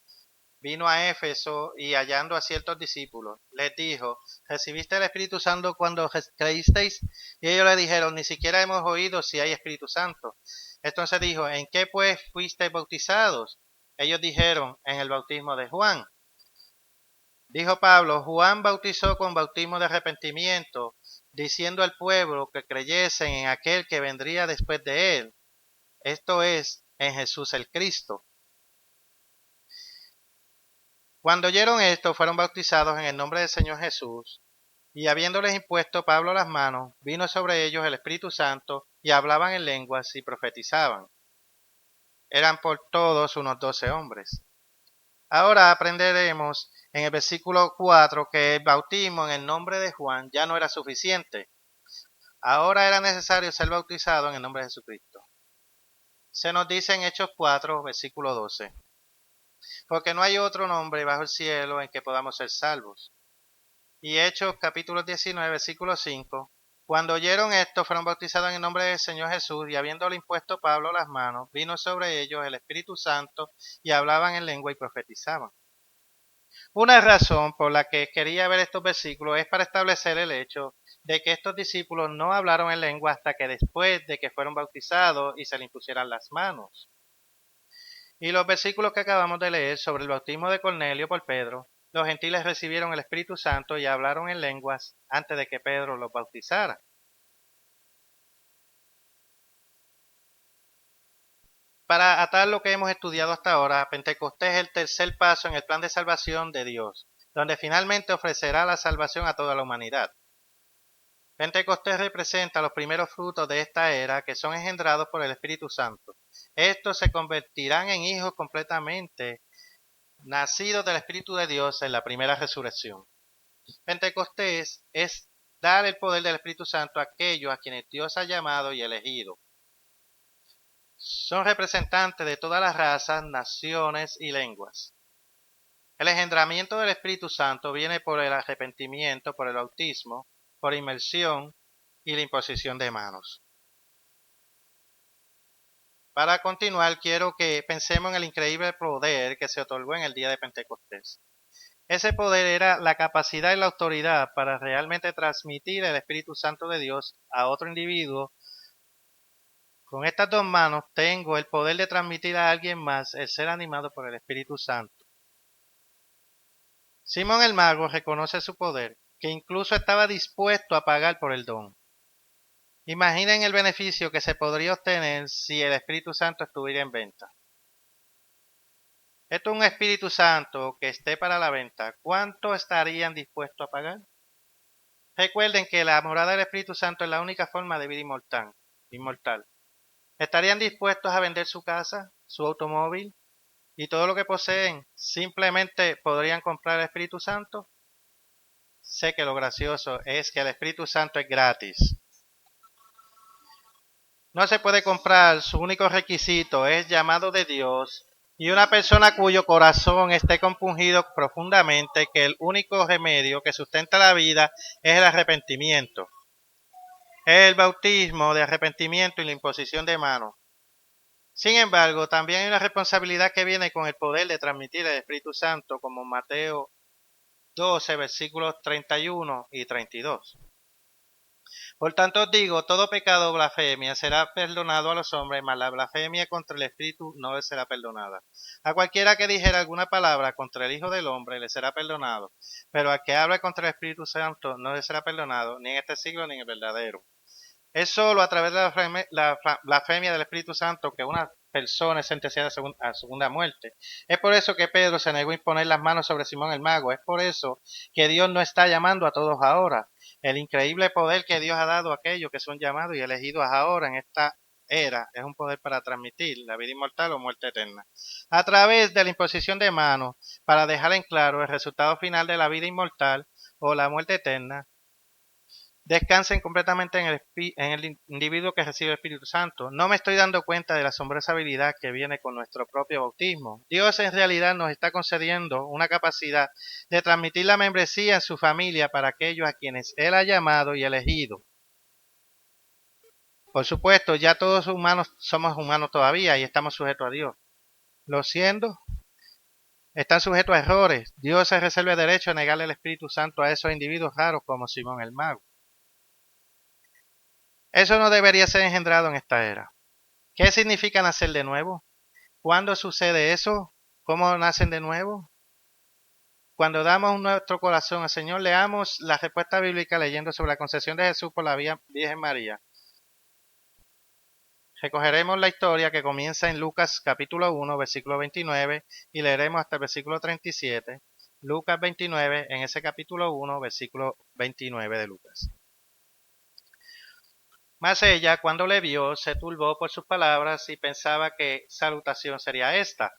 vino a Éfeso y hallando a ciertos discípulos, les dijo, ¿recibiste el Espíritu Santo cuando creísteis? Y ellos le dijeron, ni siquiera hemos oído si hay Espíritu Santo. Entonces dijo, ¿en qué pues fuisteis bautizados? Ellos dijeron, en el bautismo de Juan. Dijo Pablo, Juan bautizó con bautismo de arrepentimiento, diciendo al pueblo que creyesen en aquel que vendría después de él, esto es, en Jesús el Cristo. Cuando oyeron esto, fueron bautizados en el nombre del Señor Jesús, y habiéndoles impuesto Pablo las manos, vino sobre ellos el Espíritu Santo, y hablaban en lenguas y profetizaban. Eran por todos unos 12 hombres. Ahora aprenderemos en el versículo 4 que el bautismo en el nombre de Juan ya no era suficiente. Ahora era necesario ser bautizado en el nombre de Jesucristo. Se nos dice en Hechos 4, versículo 12. Porque no hay otro nombre bajo el cielo en que podamos ser salvos. Y Hechos capítulo 19, versículo 5. Cuando oyeron esto, fueron bautizados en el nombre del Señor Jesús, y habiéndole impuesto Pablo las manos, vino sobre ellos el Espíritu Santo, y hablaban en lengua y profetizaban. Una razón por la que quería ver estos versículos es para establecer el hecho de que estos discípulos no hablaron en lengua hasta que después de que fueron bautizados y se les impusieran las manos. Y los versículos que acabamos de leer sobre el bautismo de Cornelio por Pedro, los gentiles recibieron el Espíritu Santo y hablaron en lenguas antes de que Pedro los bautizara. Para atar lo que hemos estudiado hasta ahora, Pentecostés es el tercer paso en el plan de salvación de Dios, donde finalmente ofrecerá la salvación a toda la humanidad. Pentecostés representa los primeros frutos de esta era que son engendrados por el Espíritu Santo. Estos se convertirán en hijos completamente nacidos del Espíritu de Dios en la primera resurrección. Pentecostés es dar el poder del Espíritu Santo a aquellos a quienes Dios ha llamado y elegido. Son representantes de todas las razas, naciones y lenguas. El engendramiento del Espíritu Santo viene por el arrepentimiento, por el bautismo, por inmersión y la imposición de manos. Para continuar, quiero que pensemos en el increíble poder que se otorgó en el día de Pentecostés. Ese poder era la capacidad y la autoridad para realmente transmitir el Espíritu Santo de Dios a otro individuo. Con estas dos manos tengo el poder de transmitir a alguien más el ser animado por el Espíritu Santo. Simón el mago reconoce su poder, que incluso estaba dispuesto a pagar por el don. Imaginen el beneficio que se podría obtener si el Espíritu Santo estuviera en venta. Esto es un Espíritu Santo que esté para la venta. ¿Cuánto estarían dispuestos a pagar? Recuerden que la morada del Espíritu Santo es la única forma de vida inmortal. ¿Estarían dispuestos a vender su casa, su automóvil y todo lo que poseen? ¿Simplemente podrían comprar el Espíritu Santo? Sé que lo gracioso es que el Espíritu Santo es gratis. No se puede comprar, su único requisito es llamado de Dios y una persona cuyo corazón esté compungido profundamente que el único remedio que sustenta la vida es el arrepentimiento. El bautismo de arrepentimiento y la imposición de manos. Sin embargo, también hay una responsabilidad que viene con el poder de transmitir el Espíritu Santo, como Mateo 12, versículos 31 y 32. Por tanto os digo, todo pecado o blasfemia será perdonado a los hombres, mas la blasfemia contra el Espíritu no le será perdonada. A cualquiera que dijera alguna palabra contra el Hijo del Hombre le será perdonado, pero al que habla contra el Espíritu Santo no le será perdonado, ni en este siglo ni en el verdadero. Es solo a través de la blasfemia del Espíritu Santo que una persona es sentenciada a segunda muerte. Es por eso que Pedro se negó a imponer las manos sobre Simón el mago. Es por eso que Dios no está llamando a todos ahora. El increíble poder que Dios ha dado a aquellos que son llamados y elegidos ahora en esta era es un poder para transmitir la vida inmortal o muerte eterna. A través de la imposición de manos, para dejar en claro el resultado final de la vida inmortal o la muerte eterna, descansen completamente en el individuo que recibe el Espíritu Santo. No me estoy dando cuenta de la asombrosa habilidad que viene con nuestro propio bautismo. Dios en realidad nos está concediendo una capacidad de transmitir la membresía en su familia para aquellos a quienes Él ha llamado y elegido. Por supuesto, ya todos humanos somos humanos todavía y estamos sujetos a Dios. Lo siendo, están sujetos a errores. Dios se reserva el derecho a negarle el Espíritu Santo a esos individuos raros como Simón el mago. Eso no debería ser engendrado en esta era. ¿Qué significa nacer de nuevo? ¿Cuándo sucede eso? ¿Cómo nacen de nuevo? Cuando damos nuestro corazón al Señor, leamos la respuesta bíblica leyendo sobre la concepción de Jesús por la Virgen María. Recogeremos la historia que comienza en Lucas capítulo 1, versículo 29 y leeremos hasta el versículo 37. Lucas 29, en ese capítulo 1, versículo 29 de Lucas. Mas ella, cuando le vio, se turbó por sus palabras y pensaba qué salutación sería esta.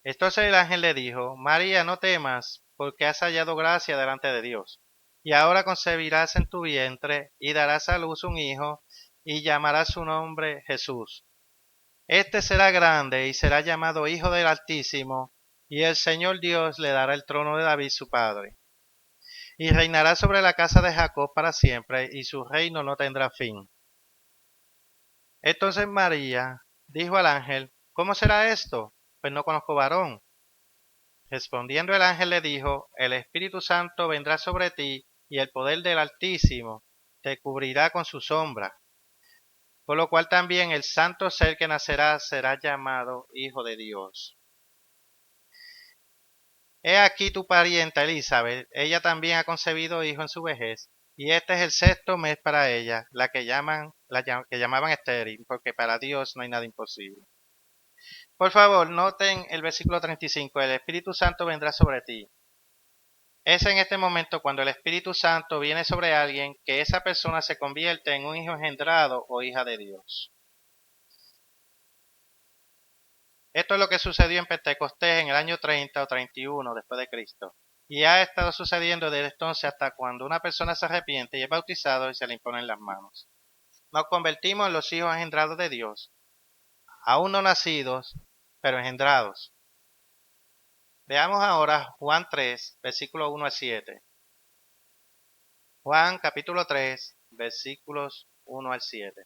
Entonces el ángel le dijo, María, no temas, porque has hallado gracia delante de Dios. Y ahora concebirás en tu vientre y darás a luz un hijo y llamarás su nombre Jesús. Este será grande y será llamado Hijo del Altísimo, y el Señor Dios le dará el trono de David su padre. Y reinará sobre la casa de Jacob para siempre, y su reino no tendrá fin. Entonces María dijo al ángel, ¿cómo será esto? Pues no conozco varón. Respondiendo el ángel le dijo, el Espíritu Santo vendrá sobre ti, y el poder del Altísimo te cubrirá con su sombra. Por lo cual también el santo ser que nacerá será llamado Hijo de Dios. He aquí tu parienta Elizabeth, ella también ha concebido hijo en su vejez, y este es el sexto mes para ella, la que llamaban estéril, porque para Dios no hay nada imposible. Por favor, noten el versículo 35, el Espíritu Santo vendrá sobre ti. Es en este momento cuando el Espíritu Santo viene sobre alguien que esa persona se convierte en un hijo engendrado o hija de Dios. Esto es lo que sucedió en Pentecostés en el año 30 o 31 después de Cristo. Y ha estado sucediendo desde entonces hasta cuando una persona se arrepiente y es bautizado y se le imponen las manos. Nos convertimos en los hijos engendrados de Dios, aún no nacidos, pero engendrados. Veamos ahora Juan 3, versículos 1 al 7. Juan capítulo 3, versículos 1 al 7.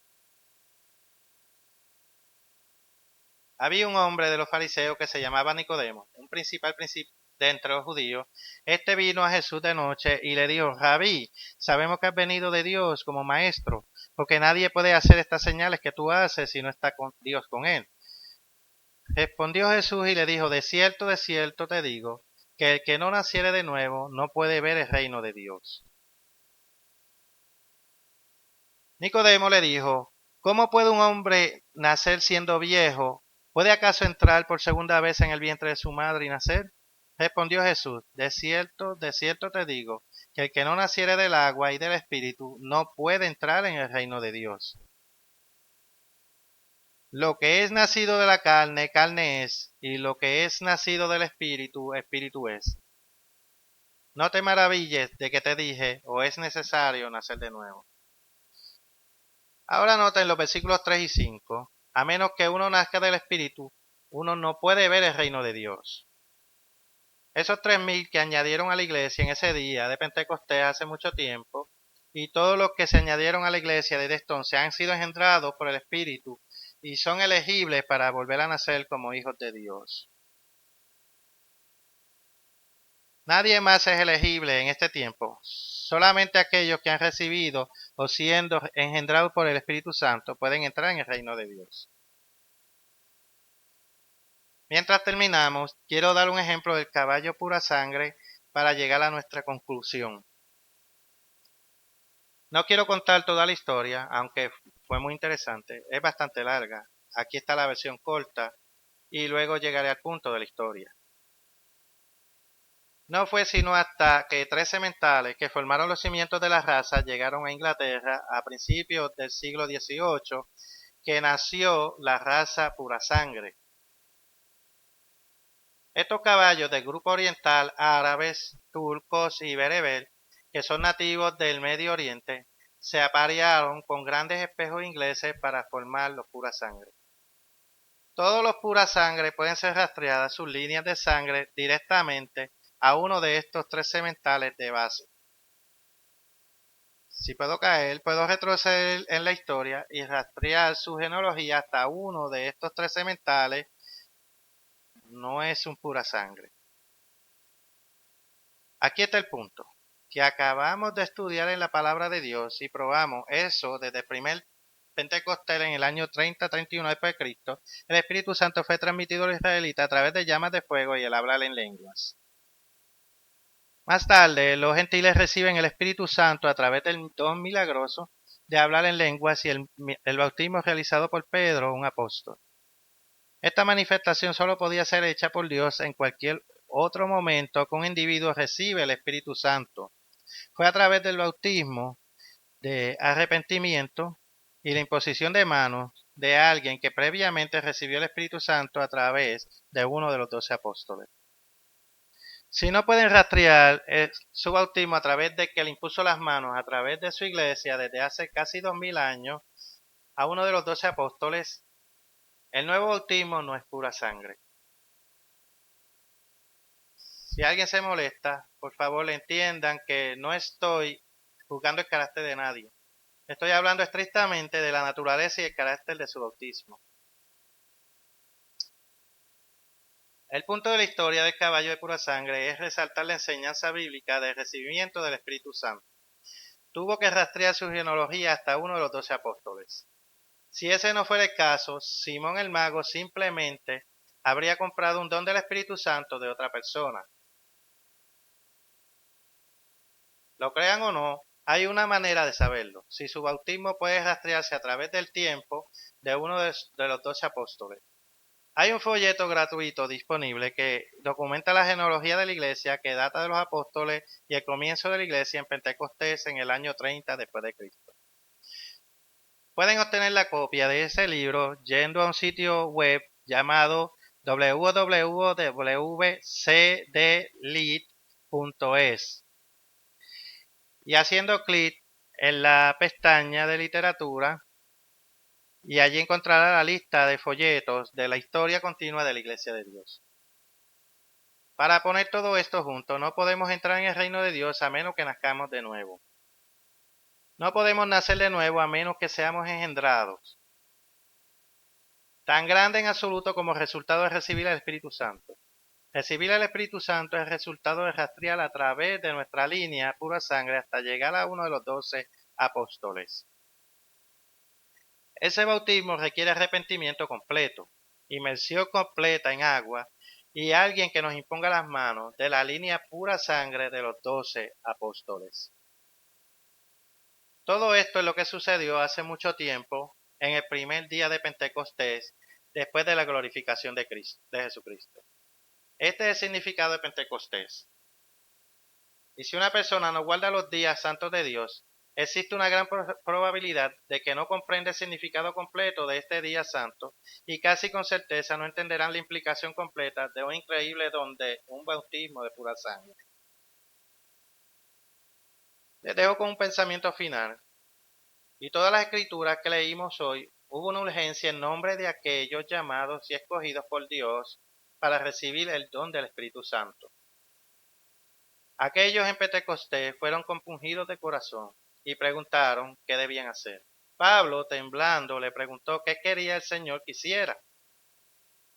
Había un hombre de los fariseos que se llamaba Nicodemo, un principal de entre los judíos, este vino a Jesús de noche y le dijo: Rabí, sabemos que has venido de Dios como maestro, porque nadie puede hacer estas señales que tú haces si no está con Dios con él. Respondió Jesús y le dijo: de cierto te digo, que el que no naciere de nuevo no puede ver el reino de Dios. Nicodemo le dijo: ¿cómo puede un hombre nacer siendo viejo? ¿Puede acaso entrar por segunda vez en el vientre de su madre y nacer? Respondió Jesús: de cierto te digo, que el que no naciere del agua y del Espíritu no puede entrar en el reino de Dios. Lo que es nacido de la carne, carne es, y lo que es nacido del Espíritu, Espíritu es. No te maravilles de que te dije: o es necesario nacer de nuevo. Ahora noten los versículos 3 y 5. A menos que uno nazca del Espíritu, uno no puede ver el reino de Dios. Esos 3,000 que añadieron a la iglesia en ese día de Pentecostés hace mucho tiempo, y todos los que se añadieron a la iglesia desde entonces han sido engendrados por el Espíritu y son elegibles para volver a nacer como hijos de Dios. Nadie más es elegible en este tiempo. Solamente aquellos que han recibido o siendo engendrados por el Espíritu Santo pueden entrar en el reino de Dios. Mientras terminamos, quiero dar un ejemplo del caballo pura sangre para llegar a nuestra conclusión. No quiero contar toda la historia, aunque fue muy interesante. Es bastante larga. Aquí está la versión corta y luego llegaré al punto de la historia. No fue sino hasta que 3 sementales que formaron los cimientos de la raza llegaron a Inglaterra a principios del siglo XVIII que nació la raza pura sangre. Estos caballos del grupo oriental, árabes, turcos y bereber, que son nativos del Medio Oriente, se aparearon con grandes espejos ingleses para formar los pura sangre. Todos los pura sangre pueden ser rastreadas sus líneas de sangre directamente a uno de estos 3 sementales de base. Si puedo caer, puedo retroceder en la historia y rastrear su genealogía hasta uno de estos 3 sementales. No es un pura sangre. Aquí está el punto, que acabamos de estudiar en la palabra de Dios y probamos eso desde el primer Pentecostés en el año 30-31 después de Cristo. El Espíritu Santo fue transmitido a los israelitas a través de llamas de fuego y el hablar en lenguas. Más tarde, los gentiles reciben el Espíritu Santo a través del don milagroso de hablar en lenguas y el bautismo realizado por Pedro, un apóstol. Esta manifestación solo podía ser hecha por Dios en cualquier otro momento que un individuo recibe el Espíritu Santo. Fue a través del bautismo de arrepentimiento y la imposición de manos de alguien que previamente recibió el Espíritu Santo a través de uno de los 12 apóstoles. Si no pueden rastrear su bautismo a través de que le impuso las manos a través de su iglesia desde hace casi 2000 años a uno de los 12 apóstoles, el nuevo bautismo no es pura sangre. Si alguien se molesta, por favor le entiendan que no estoy juzgando el carácter de nadie. Estoy hablando estrictamente de la naturaleza y el carácter de su bautismo. El punto de la historia del caballo de pura sangre es resaltar la enseñanza bíblica del recibimiento del Espíritu Santo. Tuvo que rastrear su genealogía hasta uno de los 12 apóstoles. Si ese no fuera el caso, Simón el mago simplemente habría comprado un don del Espíritu Santo de otra persona. Lo crean o no, hay una manera de saberlo. Si su bautismo puede rastrearse a través del tiempo de uno de los 12 apóstoles. Hay un folleto gratuito disponible que documenta la genealogía de la iglesia que data de los apóstoles y el comienzo de la iglesia en Pentecostés en el año 30 después de Cristo. Pueden obtener la copia de ese libro yendo a un sitio web llamado www.cdlit.es y haciendo clic en la pestaña de literatura y allí encontrará la lista de folletos de la historia continua de la Iglesia de Dios. Para poner todo esto junto, no podemos entrar en el reino de Dios a menos que nazcamos de nuevo. No podemos nacer de nuevo a menos que seamos engendrados. Tan grande en absoluto como resultado de recibir el Espíritu Santo. Recibir el Espíritu Santo es el resultado de rastrear a través de nuestra línea pura sangre hasta llegar a uno de los 12 apóstoles. Ese bautismo requiere arrepentimiento completo, inmersión completa en agua y alguien que nos imponga las manos de la línea pura sangre de los 12 apóstoles. Todo esto es lo que sucedió hace mucho tiempo en el primer día de Pentecostés, después de la glorificación de Jesucristo. Este es el significado de Pentecostés. Y si una persona no guarda los días santos de Dios, existe una gran probabilidad de que no comprenda el significado completo de este día santo y casi con certeza no entenderán la implicación completa de un increíble don de un bautismo de pura sangre. Les dejo con un pensamiento final. Y todas las escrituras que leímos hoy, hubo una urgencia en nombre de aquellos llamados y escogidos por Dios para recibir el don del Espíritu Santo. Aquellos en Pentecostés fueron compungidos de corazón y preguntaron qué debían hacer. Pablo, temblando, le preguntó qué quería el Señor que hiciera.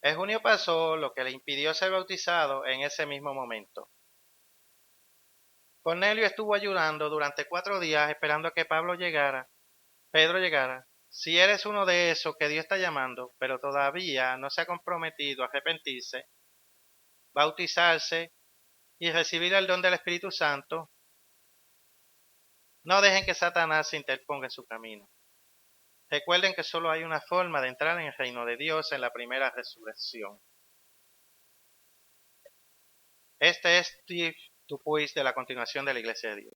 En junio pasó lo que le impidió ser bautizado en ese mismo momento. Cornelio estuvo ayudando durante 4 días esperando a que Pedro llegara. Si eres uno de esos que Dios está llamando, pero todavía no se ha comprometido a arrepentirse, bautizarse y recibir el don del Espíritu Santo, no dejen que Satanás se interponga en su camino. Recuerden que solo hay una forma de entrar en el reino de Dios en la primera resurrección. Este es Steve Dupuis de la Continuación de la Iglesia de Dios.